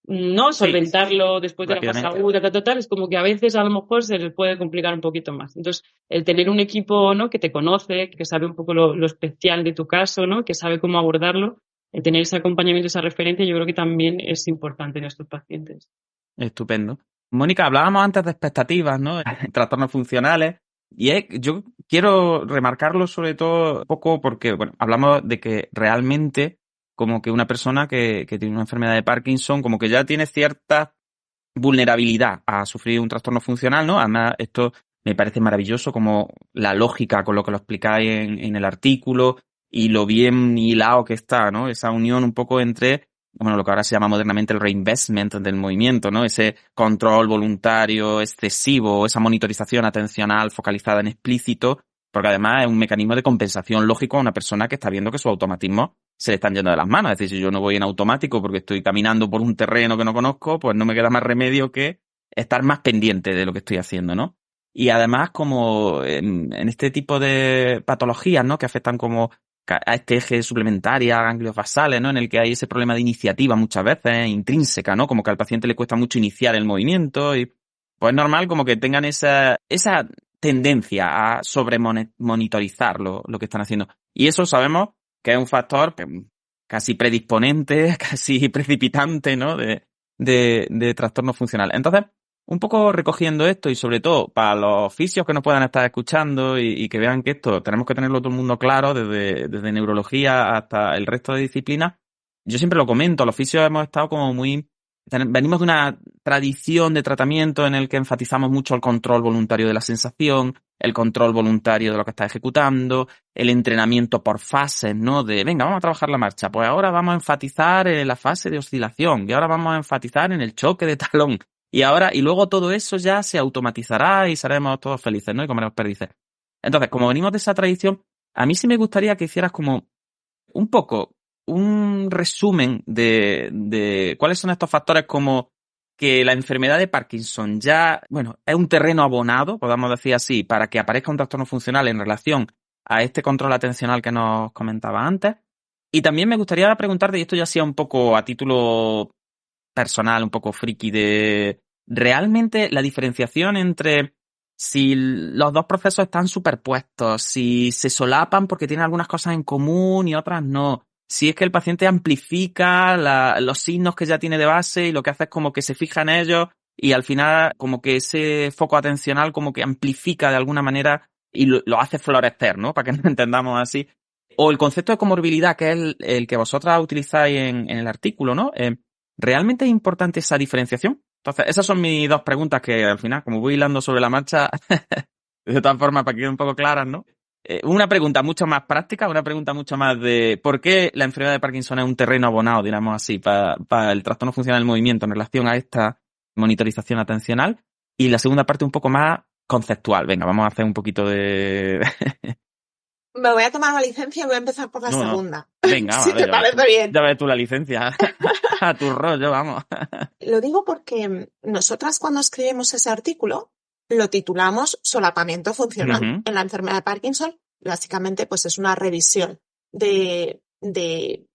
no solventarlo después de la fase aguda, total, es como que a veces a lo mejor se les puede complicar un poquito más. Entonces, el tener un equipo, ¿no?, que te conoce, que sabe un poco lo especial de tu caso, ¿no?, que sabe cómo abordarlo, el tener ese acompañamiento, esa referencia, yo creo que también es importante en estos pacientes. Estupendo. Mónica, hablábamos antes de expectativas, ¿no? Trastornos funcionales. Y yo quiero remarcarlo sobre todo un poco porque, bueno, hablamos de que realmente como que una persona que tiene una enfermedad de Parkinson como que ya tiene cierta vulnerabilidad a sufrir un trastorno funcional, ¿no? Además, esto me parece maravilloso como la lógica con lo que lo explicáis en el artículo y lo bien hilado que está, ¿no? Esa unión un poco entre, bueno, lo que ahora se llama modernamente el reinvestment del movimiento, ¿no? Ese control voluntario excesivo, esa monitorización atencional focalizada en explícito, porque además es un mecanismo de compensación lógico a una persona que está viendo que sus automatismos se le están yendo de las manos. Es decir, si yo no voy en automático porque estoy caminando por un terreno que no conozco, pues no me queda más remedio que estar más pendiente de lo que estoy haciendo, ¿no? Y además, como en este tipo de patologías, ¿no?, que afectan como a este eje suplementaria, ganglios basales, ¿no?, en el que hay ese problema de iniciativa muchas veces, intrínseca, ¿no?, como que al paciente le cuesta mucho iniciar el movimiento y pues es normal como que tengan esa tendencia a sobremonitorizar lo que están haciendo. Y eso sabemos que es un factor casi predisponente, casi precipitante, ¿no?, de trastorno funcional. Entonces, un poco recogiendo esto y sobre todo para los fisios que nos puedan estar escuchando y que vean que esto tenemos que tenerlo todo el mundo claro, desde neurología hasta el resto de disciplinas, yo siempre lo comento, los fisios hemos estado como venimos de una tradición de tratamiento en el que enfatizamos mucho el control voluntario de la sensación, el control voluntario de lo que está ejecutando, el entrenamiento por fases, ¿no? De, venga, vamos a trabajar la marcha, pues ahora vamos a enfatizar en la fase de oscilación, y ahora vamos a enfatizar en el choque de talón, y luego todo eso ya se automatizará y seremos todos felices, ¿no? Y comeremos perdices. Entonces, como venimos de esa tradición, a mí sí me gustaría que hicieras como un poco un resumen de cuáles son estos factores como que la enfermedad de Parkinson ya, bueno, es un terreno abonado, podamos decir así, para que aparezca un trastorno funcional en relación a este control atencional que nos comentaba antes. Y también me gustaría preguntarte, y esto ya sea un poco a título personal, un poco friki, de realmente la diferenciación entre si los dos procesos están superpuestos, si se solapan porque tienen algunas cosas en común y otras no, si es que el paciente amplifica los signos que ya tiene de base y lo que hace es como que se fija en ellos y al final como que ese foco atencional como que amplifica de alguna manera y lo hace florecer, ¿no? Para que nos entendamos así. O el concepto de comorbilidad, que es el que vosotras utilizáis en el artículo, ¿no? ¿Realmente es importante esa diferenciación? Entonces, esas son mis dos preguntas que al final, como voy hilando sobre la marcha, de todas formas, para que queden un poco claras, ¿no? Una pregunta mucho más práctica, una pregunta mucho más de por qué la enfermedad de Parkinson es un terreno abonado, digamos así, para el trastorno funcional del movimiento en relación a esta monitorización atencional. Y la segunda parte un poco más conceptual. Venga, vamos a hacer un poquito de... Me voy a tomar una licencia y voy a empezar por la segunda. Venga, si te parece bien. Ya ves tú la licencia. A tu rollo, vamos. Lo digo porque nosotras cuando escribimos ese artículo lo titulamos solapamiento funcional. Uh-huh. En la enfermedad de Parkinson, básicamente, pues es una revisión de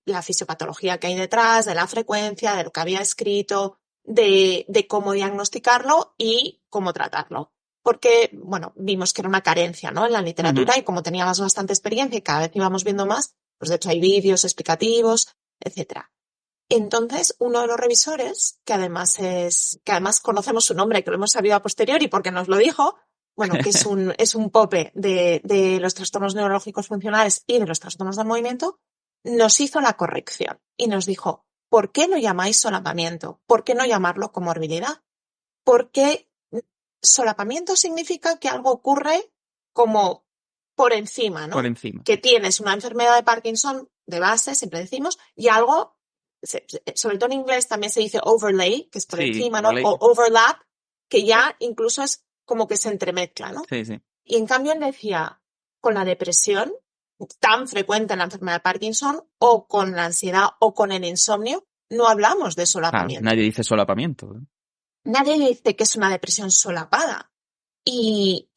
la fisiopatología que hay detrás, de la frecuencia, de lo que había escrito, de cómo diagnosticarlo y cómo tratarlo. Porque, bueno, vimos que era una carencia, ¿no?, en la literatura, uh-huh, y como teníamos bastante experiencia y cada vez íbamos viendo más, pues de hecho hay vídeos explicativos, etcétera. Entonces, uno de los revisores, que además conocemos su nombre, que lo hemos sabido a posteriori porque nos lo dijo, bueno, que es un pope de los trastornos neurológicos funcionales y de los trastornos del movimiento, nos hizo la corrección y nos dijo, ¿por qué no llamáis solapamiento? ¿Por qué no llamarlo comorbilidad? Porque solapamiento significa que algo ocurre como por encima, ¿no? Por encima. Que tienes una enfermedad de Parkinson de base, siempre decimos, y algo, sobre todo en inglés también se dice overlay, que es por encima, ¿no? O overlap, que ya incluso es como que se entremezcla, ¿no? Sí, sí. Y en cambio él decía, con la depresión tan frecuente en la enfermedad de Parkinson, o con la ansiedad, o con el insomnio, no hablamos de solapamiento. Nadie dice solapamiento, ¿eh? nadie dice que es una depresión solapada. Y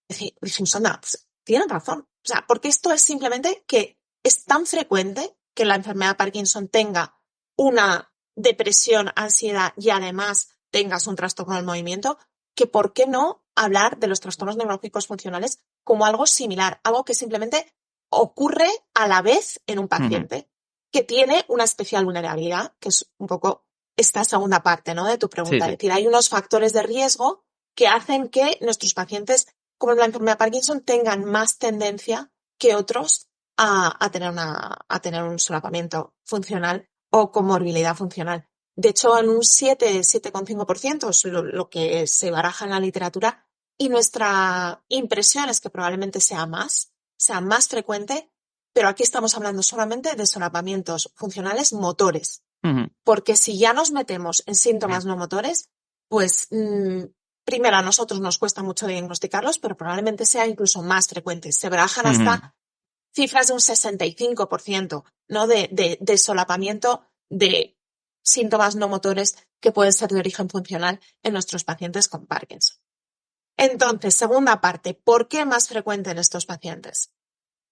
decimos, anda, pues, tienen razón. O sea, porque esto es simplemente que es tan frecuente que la enfermedad de Parkinson tenga una depresión, ansiedad y además tengas un trastorno del movimiento, que por qué no hablar de los trastornos neurológicos funcionales como algo similar, algo que simplemente ocurre a la vez en un paciente que tiene una especial vulnerabilidad, que es un poco esta segunda parte, ¿no?, de tu pregunta. Sí. Es decir, hay unos factores de riesgo que hacen que nuestros pacientes, como la enfermedad de Parkinson, tengan más tendencia que otros a tener un solapamiento funcional o comorbilidad funcional. De hecho, en un 7,5% es lo que se baraja en la literatura, y nuestra impresión es que probablemente sea más frecuente, pero aquí estamos hablando solamente de solapamientos funcionales motores. Porque si ya nos metemos en síntomas no motores, pues primero a nosotros nos cuesta mucho diagnosticarlos, pero probablemente sea incluso más frecuente. Se barajan hasta cifras de un 65%, ¿no?, de solapamiento de síntomas no motores que pueden ser de origen funcional en nuestros pacientes con Parkinson. Entonces, segunda parte, ¿por qué más frecuente en estos pacientes?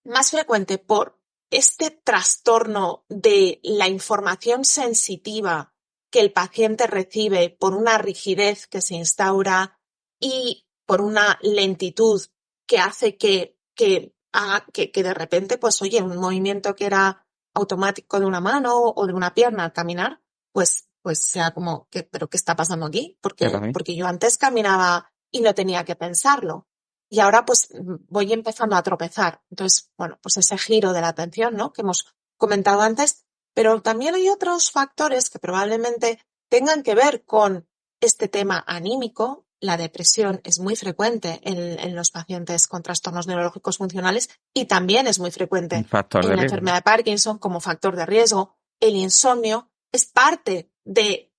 Más frecuente por este trastorno de la información sensitiva que el paciente recibe, por una rigidez que se instaura y por una lentitud que hace que de repente, pues oye, un movimiento que era automático de una mano o de una pierna al caminar, pues sea como, ¿pero qué está pasando aquí? Porque yo antes caminaba y no tenía que pensarlo. Y ahora pues voy empezando a tropezar. Entonces, bueno, pues ese giro de la atención, ¿no?, que hemos comentado antes. Pero también hay otros factores que probablemente tengan que ver con este tema anímico. La depresión es muy frecuente en los pacientes con trastornos neurológicos funcionales y también es muy frecuente en la enfermedad de Parkinson como factor de riesgo. El insomnio es parte de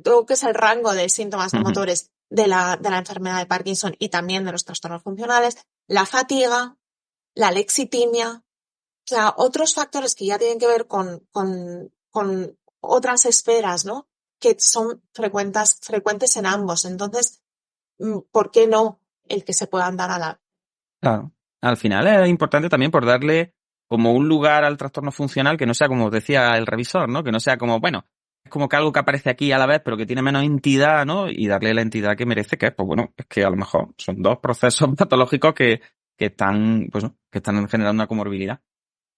todo lo que es el rango de síntomas no motores de la enfermedad de Parkinson y también de los trastornos funcionales. La fatiga, la lexitimia, o sea, otros factores que ya tienen que ver con otras esferas, ¿no?, que son frecuentes en ambos. Entonces, ¿por qué no el que se puedan dar a la... Claro. Al final es importante también por darle como un lugar al trastorno funcional que no sea como decía el revisor, ¿no? Que no sea como, bueno, es como que algo que aparece aquí a la vez pero que tiene menos entidad, ¿no? Y darle la entidad que merece, que es, pues bueno, es que a lo mejor son dos procesos patológicos que están, pues, que están generando una comorbilidad.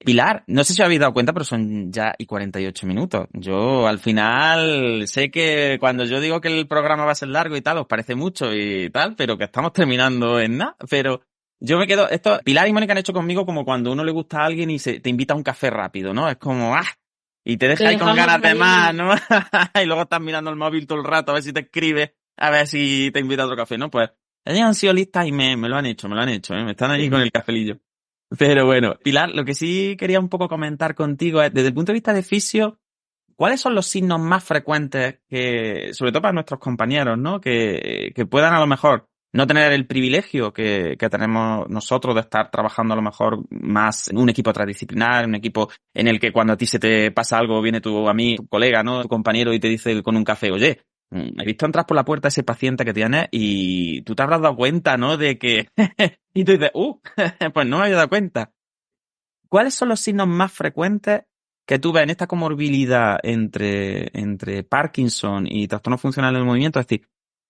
Pilar, no sé si os habéis dado cuenta, pero son ya y 48 minutos. Yo al final sé que cuando yo digo que el programa va a ser largo y tal, os parece mucho y tal, pero que estamos terminando en nada. Pero yo me quedo, Pilar y Mónica han hecho conmigo como cuando uno le gusta a alguien y te invita a un café rápido, ¿no? Es como, y te deja ahí con ganas de más, ¿no? Y luego estás mirando el móvil todo el rato a ver si te escribe, a ver si te invita a otro café, ¿no? Pues ellos han sido listas y me lo han hecho, ¿eh? Me están ahí con el cafelillo. Pero bueno, Pilar, lo que sí quería un poco comentar contigo es, desde el punto de vista de fisio, ¿cuáles son los signos más frecuentes que, sobre todo para nuestros compañeros, ¿no?, que puedan a lo mejor no tener el privilegio que tenemos nosotros de estar trabajando a lo mejor más en un equipo transdisciplinar, en un equipo en el que cuando a ti se te pasa algo viene tu amigo, tu colega, ¿no?, tu compañero y te dice con un café, oye, he visto entrar por la puerta ese paciente que tienes y tú te habrás dado cuenta, ¿no?, de que... y tú dices, pues no me había dado cuenta. ¿Cuáles son los signos más frecuentes que tú ves en esta comorbilidad entre Parkinson y trastorno funcional del movimiento? Es decir,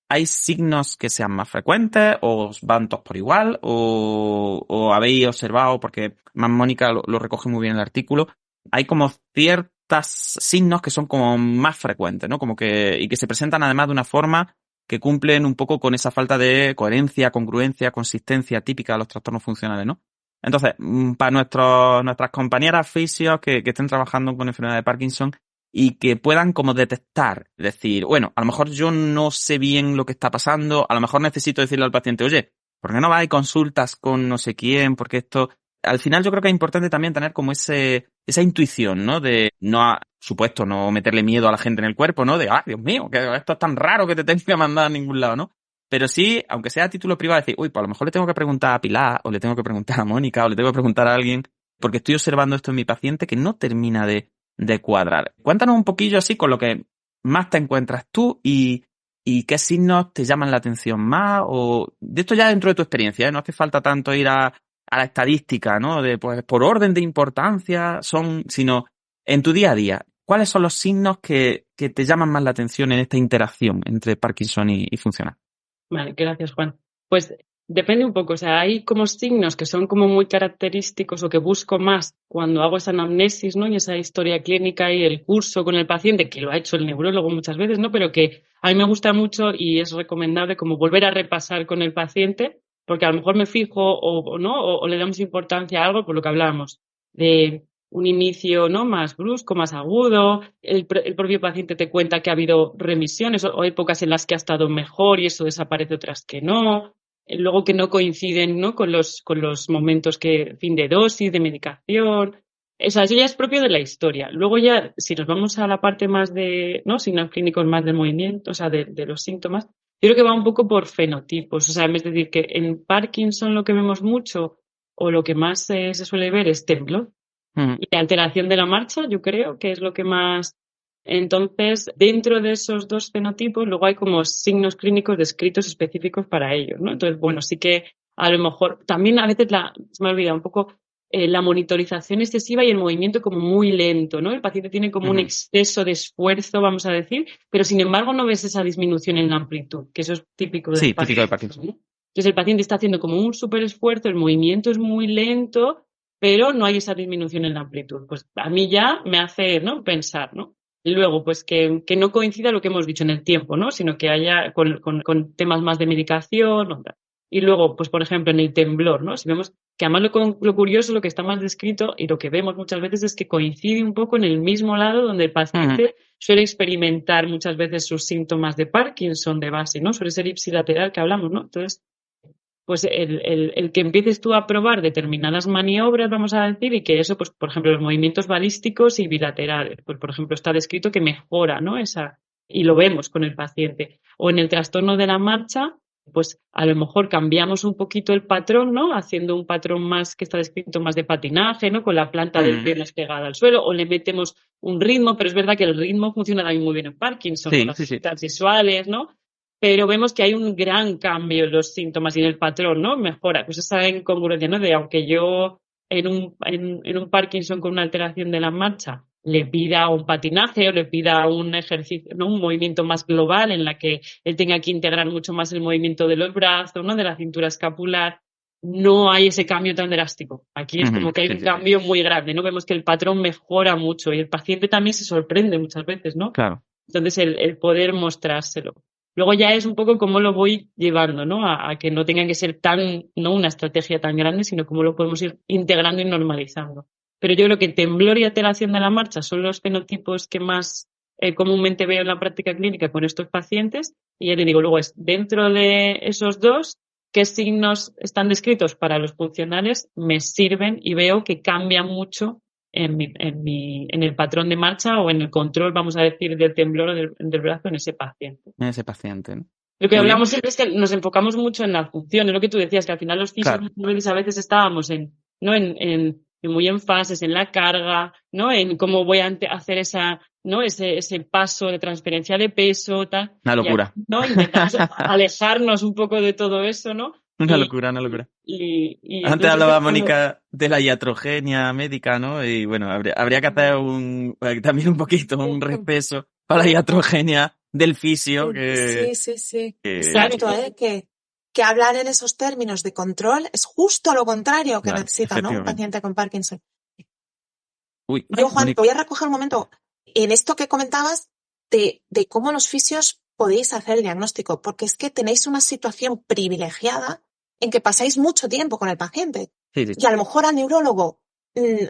¿hay signos que sean más frecuentes o os van todos por igual o habéis observado, porque más Mónica lo recoge muy bien en el artículo, hay como ciertos signos que son como más frecuentes, ¿no? Como y que se presentan además de una forma que cumplen un poco con esa falta de coherencia, congruencia, consistencia típica de los trastornos funcionales, ¿no? Entonces, para nuestras compañeras fisios que estén trabajando con enfermedad de Parkinson y que puedan como detectar, decir, bueno, a lo mejor yo no sé bien lo que está pasando, a lo mejor necesito decirle al paciente, oye, ¿por qué no vas y consultas con no sé quién? Porque esto... Al final yo creo que es importante también tener como esa intuición, ¿no? De no, supuesto, no meterle miedo a la gente en el cuerpo, ¿no? De, Dios mío, que esto es tan raro que te tengo que mandar a ningún lado, ¿no? Pero sí, aunque sea a título privado, decir, pues a lo mejor le tengo que preguntar a Pilar, o le tengo que preguntar a Mónica, o le tengo que preguntar a alguien, porque estoy observando esto en mi paciente que no termina de cuadrar. Cuéntanos un poquillo así con lo que más te encuentras tú y qué signos te llaman la atención más? O de esto ya dentro de tu experiencia, ¿eh? No hace falta tanto ir a la estadística, ¿no? De pues por orden de importancia sino en tu día a día. ¿Cuáles son los signos que te llaman más la atención en esta interacción entre Parkinson y funcional? Vale, gracias, Juan. Pues depende un poco, o sea, hay como signos que son como muy característicos o que busco más cuando hago esa anamnesis, ¿no? Y esa historia clínica y el curso con el paciente, que lo ha hecho el neurólogo muchas veces, ¿no? Pero que a mí me gusta mucho y es recomendable como volver a repasar con el paciente, porque a lo mejor me fijo o no, o le damos importancia a algo por lo que hablábamos de un inicio, ¿no? Más brusco, más agudo. El propio paciente te cuenta que ha habido remisiones o épocas en las que ha estado mejor y eso desaparece, otras que no. Luego que no coinciden, ¿no? Con los momentos que fin de dosis, de medicación. Eso ya es propio de la historia. Luego ya, si nos vamos a la parte más de, ¿no? Signos clínicos más del movimiento, o sea, de los síntomas, yo creo que va un poco por fenotipos. O sea, es decir, que en Parkinson lo que vemos mucho o lo que más se suele ver es temblor. Y alteración de la marcha, yo creo que es lo que más. Entonces, dentro de esos dos fenotipos, luego hay como signos clínicos descritos específicos para ellos, ¿no? Entonces, bueno, sí que a lo mejor también a veces se me ha olvidado un poco la monitorización excesiva y el movimiento como muy lento, ¿no? El paciente tiene como un exceso de esfuerzo, vamos a decir, pero sin embargo no ves esa disminución en la amplitud, que eso es típico del Parkinson. Típico de Parkinson. ¿No? Entonces, el paciente está haciendo como un súper esfuerzo, el movimiento es muy lento, pero no hay esa disminución en la amplitud. Pues a mí ya me hace, ¿no? Pensar, ¿no? Y luego, pues que no coincida lo que hemos dicho en el tiempo, ¿no? Sino que haya con temas más de medicación. ¿No? Y luego, pues por ejemplo, en el temblor, ¿no? Si vemos que además lo curioso, lo que está más descrito y lo que vemos muchas veces es que coincide un poco en el mismo lado donde el paciente suele experimentar muchas veces sus síntomas de Parkinson de base, ¿no? Suele ser ipsilateral que hablamos, ¿no? Entonces, pues el que empieces tú a probar determinadas maniobras, vamos a decir, y que eso, pues por ejemplo, los movimientos balísticos y bilaterales, pues por ejemplo está descrito que mejora, ¿no? Y lo vemos con el paciente. O en el trastorno de la marcha, pues a lo mejor cambiamos un poquito el patrón, ¿no? Haciendo un patrón más que está descrito más de patinaje, ¿no? Con la planta del pie más pegada al suelo, o le metemos un ritmo, pero es verdad que el ritmo funciona también muy bien en Parkinson, con las citas visuales, ¿no? Pero vemos que hay un gran cambio en los síntomas y en el patrón, ¿no? Mejora. Pues esa incongruencia, ¿no? De aunque yo en un Parkinson con una alteración de la marcha le pida un patinaje o le pida un ejercicio, ¿no? Un movimiento más global en la que él tenga que integrar mucho más el movimiento de los brazos, ¿no? De la cintura escapular. No hay ese cambio tan drástico. Aquí es como que hay un cambio muy grande, ¿no? Vemos que el patrón mejora mucho y el paciente también se sorprende muchas veces, ¿no? Claro. Entonces el poder mostrárselo. Luego ya es un poco cómo lo voy llevando, ¿no? A que no tenga que ser no una estrategia tan grande, sino cómo lo podemos ir integrando y normalizando. Pero yo creo que temblor y alteración de la marcha son los fenotipos que más comúnmente veo en la práctica clínica con estos pacientes. Y ya te digo, luego es dentro de esos dos, qué signos están descritos para los funcionales me sirven y veo que cambia mucho en el patrón de marcha o en el control, vamos a decir, del temblor o del brazo en ese paciente. En ese paciente, ¿no? Lo que hablamos siempre es que nos enfocamos mucho en la función, es lo que tú decías, que al final los fisios a veces estábamos muy en fases, en la carga, ¿no? En cómo voy a hacer ese paso de transferencia de peso, tal. Una locura. ¿No? Intentamos alejarnos un poco de todo eso, ¿no? Una locura. Antes hablaba Mónica de la iatrogenia médica, ¿no? Y bueno, habría que hacer también un poquito un repeso para la iatrogenia del fisio. Sí. Exacto, que hablar en esos términos de control es justo lo contrario que necesita, ¿no? Un paciente con Parkinson. Yo, Juan, te voy a recoger un momento en esto que comentabas de cómo los fisios podéis hacer el diagnóstico, porque es que tenéis una situación privilegiada en que pasáis mucho tiempo con el paciente. Sí. Y a lo mejor al neurólogo,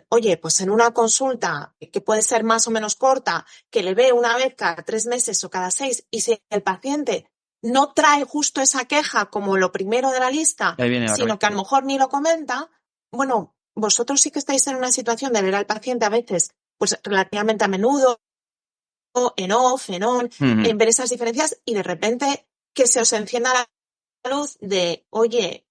oye, pues en una consulta que puede ser más o menos corta, que le ve una vez cada 3 meses o cada 6, y si el paciente no trae justo esa queja como lo primero de la lista, sino que a lo mejor ni lo comenta, bueno, vosotros sí que estáis en una situación de ver al paciente a veces, pues relativamente a menudo, en off, en on, en ver esas diferencias y de repente que se os encienda la luz de, oye,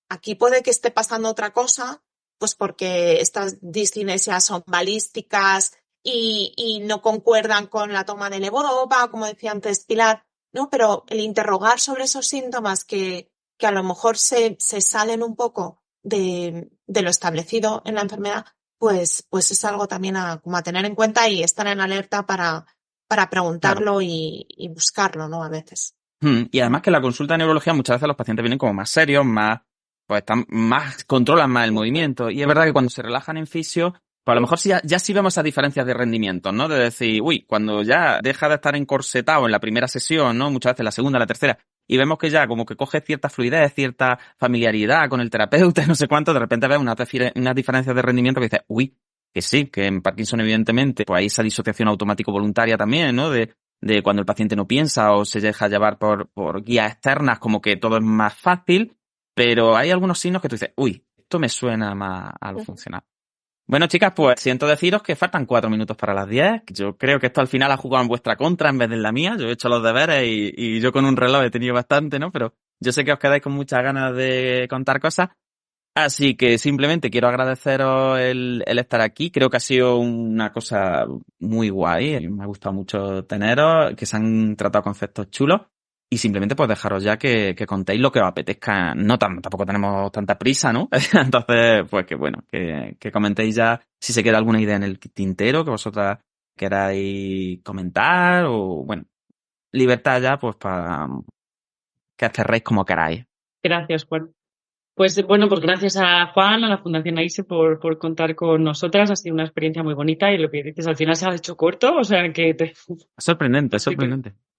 aquí puede que esté pasando otra cosa, pues porque estas discinesias son balísticas, y no concuerdan con la toma de levodopa, como decía antes Pilar, ¿no? Pero el interrogar sobre esos síntomas que a lo mejor se salen un poco de lo establecido en la enfermedad, pues es algo también como a tener en cuenta y estar en alerta para preguntarlo y buscarlo, ¿no? A veces. Y además que la consulta de neurología muchas veces los pacientes vienen como más serios, pues controlan más el movimiento. Y es verdad que cuando se relajan en fisio, pues a lo mejor ya sí vemos esas diferencias de rendimiento, ¿no? De decir, cuando ya deja de estar encorsetado en la primera sesión, ¿no? Muchas veces la segunda, la tercera, y vemos que ya como que coge cierta fluidez, cierta familiaridad con el terapeuta, no sé cuánto, de repente ves unas diferencias de rendimiento que dices, que sí, que en Parkinson evidentemente, pues hay esa disociación automático voluntaria también, ¿no? De cuando el paciente no piensa o se deja llevar por guías externas, como que todo es más fácil, pero hay algunos signos que tú dices, esto me suena más a lo funcional. Bueno, chicas, pues siento deciros que faltan 4 minutos para las 10. Yo creo que esto al final ha jugado en vuestra contra en vez de en la mía. Yo he hecho los deberes y yo con un reloj he tenido bastante, ¿no? Pero yo sé que os quedáis con muchas ganas de contar cosas. Así que simplemente quiero agradeceros el estar aquí. Creo que ha sido una cosa muy guay. Me ha gustado mucho teneros, que se han tratado conceptos chulos. Y simplemente pues dejaros ya que contéis lo que os apetezca. Tampoco tenemos tanta prisa, ¿no? Entonces, pues que comentéis ya si se queda alguna idea en el tintero que vosotras queráis comentar o, libertad ya pues para que cerréis como queráis. Gracias, Juan. Pues bueno, pues gracias a Juan, a la Fundación AISE por contar con nosotras. Ha sido una experiencia muy bonita y lo que dices al final se ha hecho corto, o sea que Sorprendente.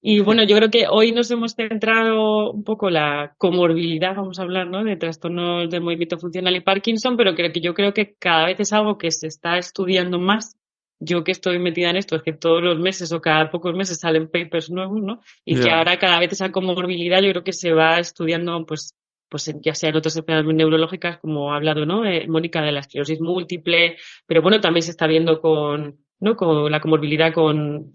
Y bueno, yo creo que hoy nos hemos centrado un poco la comorbilidad, vamos a hablar, ¿no? De trastornos del movimiento funcional y Parkinson, pero yo creo que cada vez es algo que se está estudiando más. Yo que estoy metida en esto, es que todos los meses o cada pocos meses salen papers nuevos, ¿no? Y que ahora cada vez esa comorbilidad yo creo que se va estudiando, pues ya sea en otras enfermedades neurológicas, como ha hablado, ¿no? Mónica, de la esclerosis múltiple, pero bueno, también se está viendo con la comorbilidad con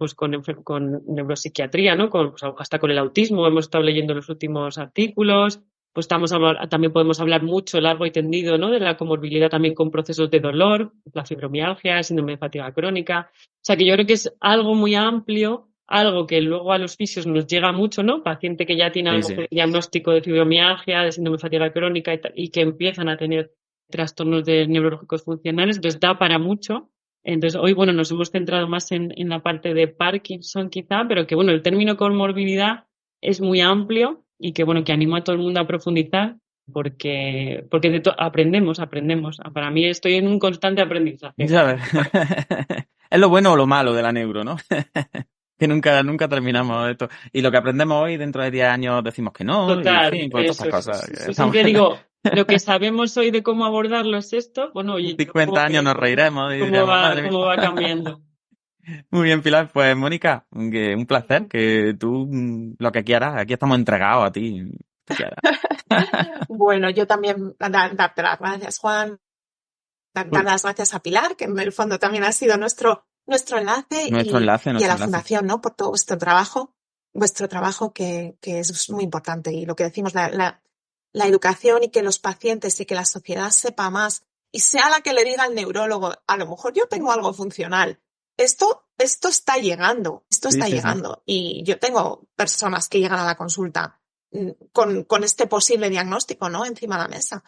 neuropsiquiatría, ¿no? Hasta con el autismo, hemos estado leyendo los últimos artículos, pues también podemos hablar mucho, largo y tendido, ¿no? De la comorbilidad también con procesos de dolor, la fibromialgia, el síndrome de fatiga crónica. O sea que yo creo que es algo muy amplio, algo que luego a los fisios nos llega mucho, ¿no? Paciente que ya tiene algún diagnóstico de fibromialgia, de síndrome de fatiga crónica y que empiezan a tener trastornos neurológicos funcionales, entonces da para mucho. Entonces hoy, nos hemos centrado más en la parte de Parkinson quizá, pero que el término comorbilidad es muy amplio y que que animo a todo el mundo a profundizar porque aprendemos. Para mí estoy en un constante aprendizaje. Ya ves. Es lo bueno o lo malo de la neuro, ¿no? Que nunca terminamos esto. Y lo que aprendemos hoy, dentro de 10 años decimos que no. Total, y en fin, pues todas estas cosas. Yo siempre digo, lo que sabemos hoy de cómo abordarlo es esto. En 50 años nos reiremos y diremos, cómo va cambiando. Muy bien, Pilar. Pues, Mónica, un placer. Que tú, lo que quieras, aquí estamos entregados a ti. Bueno, yo también darte las gracias, Juan. Dar las gracias a Pilar, que en el fondo también ha sido nuestro enlace. Y a la Fundación, ¿no? Por todo vuestro trabajo que es muy importante. Y lo que decimos, la educación y que los pacientes y que la sociedad sepa más y sea la que le diga al neurólogo, a lo mejor yo tengo algo funcional. Esto está llegando, llegando. Y yo tengo personas que llegan a la consulta con este posible diagnóstico, ¿no? Encima de la mesa.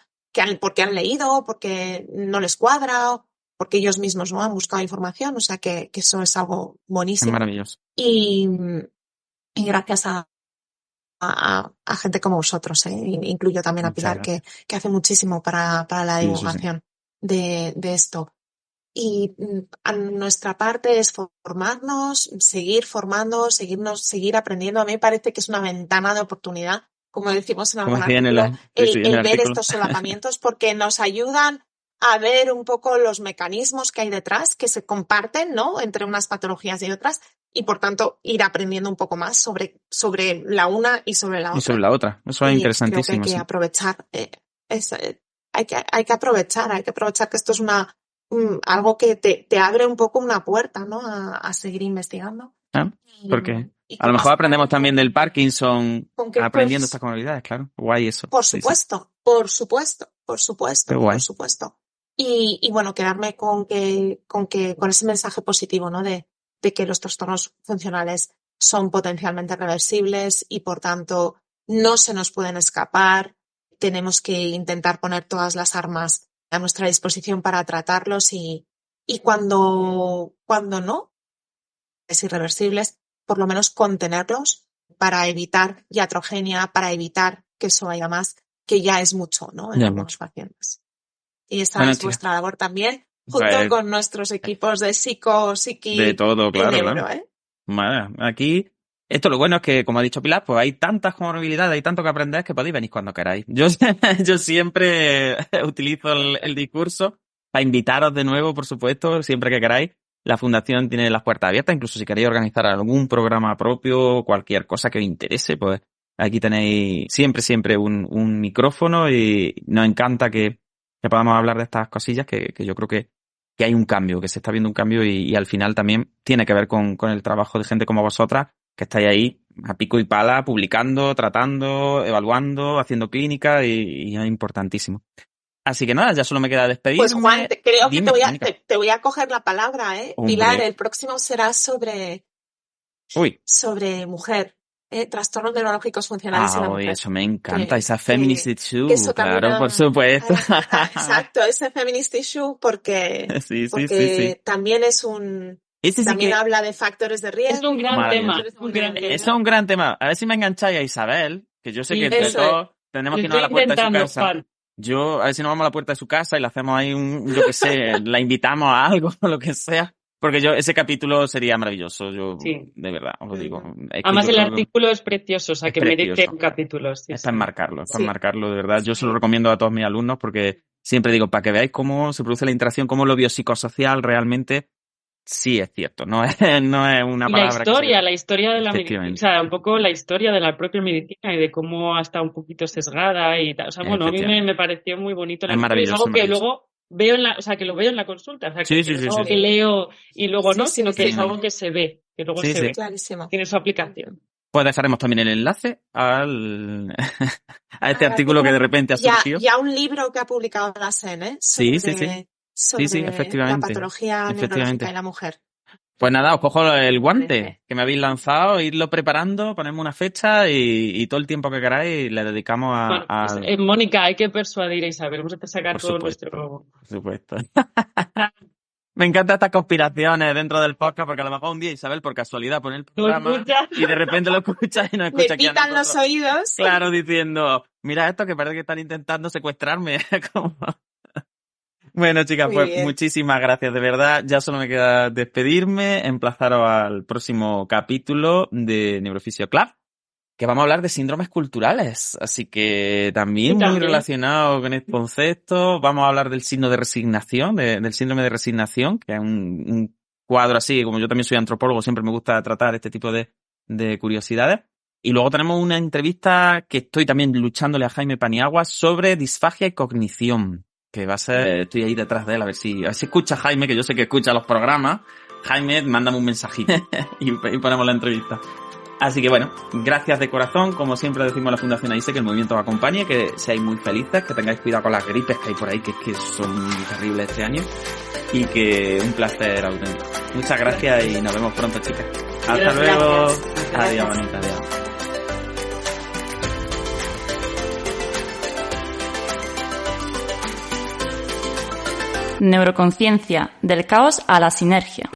Porque han leído, porque no les cuadra, porque ellos mismos no han buscado información. O sea que eso es algo buenísimo. Es maravilloso. Y gracias a gente como vosotros, incluyo también a Pilar, que hace muchísimo para la divulgación de esto. Y a nuestra parte es formarnos, seguir formando, seguir aprendiendo. A mí me parece que es una ventana de oportunidad, como decimos en algún artículo, el ver estos solapamientos, porque nos ayudan a ver un poco los mecanismos que hay detrás, que se comparten, ¿no? Entre unas patologías y otras, y por tanto ir aprendiendo un poco más sobre la una y sobre la otra. Y sobre la otra. Eso es interesantísimo. Creo que hay que aprovechar, hay que aprovechar que esto es algo que te abre un poco una puerta, ¿no? A seguir investigando. Porque a lo mejor aprendemos también del Parkinson aprendiendo estas comorbilidades, claro. Guay eso. Por supuesto. Y bueno, quedarme con ese mensaje positivo, ¿no? De que los trastornos funcionales son potencialmente reversibles y por tanto no se nos pueden escapar. Tenemos que intentar poner todas las armas a nuestra disposición para tratarlos y cuando no es irreversibles, por lo menos contenerlos para evitar iatrogenia, para evitar que eso vaya más, que ya es mucho, ¿no? En algunos pacientes. Y esa es vuestra labor también, junto con nuestros equipos de psiqui, de todo, claro, neuro, ¿no? Vale, aquí, esto lo bueno es que, como ha dicho Pilar, pues hay tantas comorbilidades, hay tanto que aprender que podéis venir cuando queráis. Yo siempre utilizo el discurso para invitaros de nuevo, por supuesto, siempre que queráis. La Fundación tiene las puertas abiertas, incluso si queréis organizar algún programa propio, cualquier cosa que os interese, pues aquí tenéis siempre un micrófono y nos encanta que podamos hablar de estas cosillas que yo creo que hay un cambio, que se está viendo un cambio y al final también tiene que ver con el trabajo de gente como vosotras, que estáis ahí a pico y pala, publicando, tratando, evaluando, haciendo clínica y es importantísimo. Así que nada, ya solo me queda despedirme. Pues Juan, creo que te voy a coger la palabra, ¿eh? Hombre. Pilar, el próximo será sobre mujer. Trastornos neurológicos funcionales en la mujer. Eso me encanta, esa feminist issue, claro, por supuesto. Exacto, ese feminist issue porque también es también habla de factores de riesgo. Es un gran tema. Eso es un gran tema. A ver si me engancháis a Isabel, que yo sé que entre todos tenemos que ir a la puerta de su casa. Juan. A ver si nos vamos a la puerta de su casa y le hacemos ahí yo qué sé, la invitamos a algo o lo que sea. Porque ese capítulo sería maravilloso, de verdad, os lo digo. Además el artículo es precioso, o sea que merece un capítulo. Sí, es para enmarcarlo, de verdad. Yo se lo recomiendo a todos mis alumnos porque siempre digo, para que veáis cómo se produce la interacción, cómo lo biopsicosocial realmente sí es cierto, no es una palabra. La historia de la medicina, o sea, un poco la historia de la propia medicina y de cómo ha estado un poquito sesgada y tal. O sea, bueno, a mí me pareció muy bonito. Es maravilloso. Es algo que luego veo que lo veo en la consulta, o sea, que es algo que leo y luego no, sino que es algo que se ve, que luego se ve. Clarísimo. Tiene su aplicación. Pues dejaremos también el enlace a este artículo que de repente ha surgido. Ya un libro que ha publicado la SEN, ¿eh? Sobre efectivamente. La patología neurológica de la mujer. Pues nada, os cojo el guante que me habéis lanzado, irlo preparando, ponemos una fecha y todo el tiempo que queráis le dedicamos a... Pues, Mónica, hay que persuadir a Isabel, vamos a sacar todo nuestro... Por supuesto. Me encantan estas conspiraciones dentro del podcast porque a lo mejor un día Isabel por casualidad pone el programa y de repente lo escucha y no escucha aquí a nosotros. Le pitan los oídos. Claro, diciendo, mira esto que parece que están intentando secuestrarme. Bueno, chicas, pues muchísimas gracias, de verdad. Ya solo me queda despedirme, emplazaros al próximo capítulo de Neurofisio Club, que vamos a hablar de síndromes culturales. Así que también muy relacionado con este concepto. Vamos a hablar del signo de resignación, del síndrome de resignación, que es un cuadro así, como yo también soy antropólogo, siempre me gusta tratar este tipo de curiosidades. Y luego tenemos una entrevista que estoy también luchándole a Jaime Paniagua sobre disfagia y cognición. Que va a ser, estoy ahí detrás de él, a ver si escucha Jaime, que yo sé que escucha los programas. Jaime, mándame un mensajito y ponemos la entrevista. Así que bueno, gracias de corazón, como siempre decimos a la Fundación AISE, que el movimiento os acompañe, que seáis muy felices, que tengáis cuidado con las gripes que hay por ahí, que es que son muy terribles este año, y que un placer auténtico. Muchas gracias y nos vemos pronto, chicas. Hasta luego. Adiós, bonita, adiós. Neuroconciencia, del caos a la sinergia.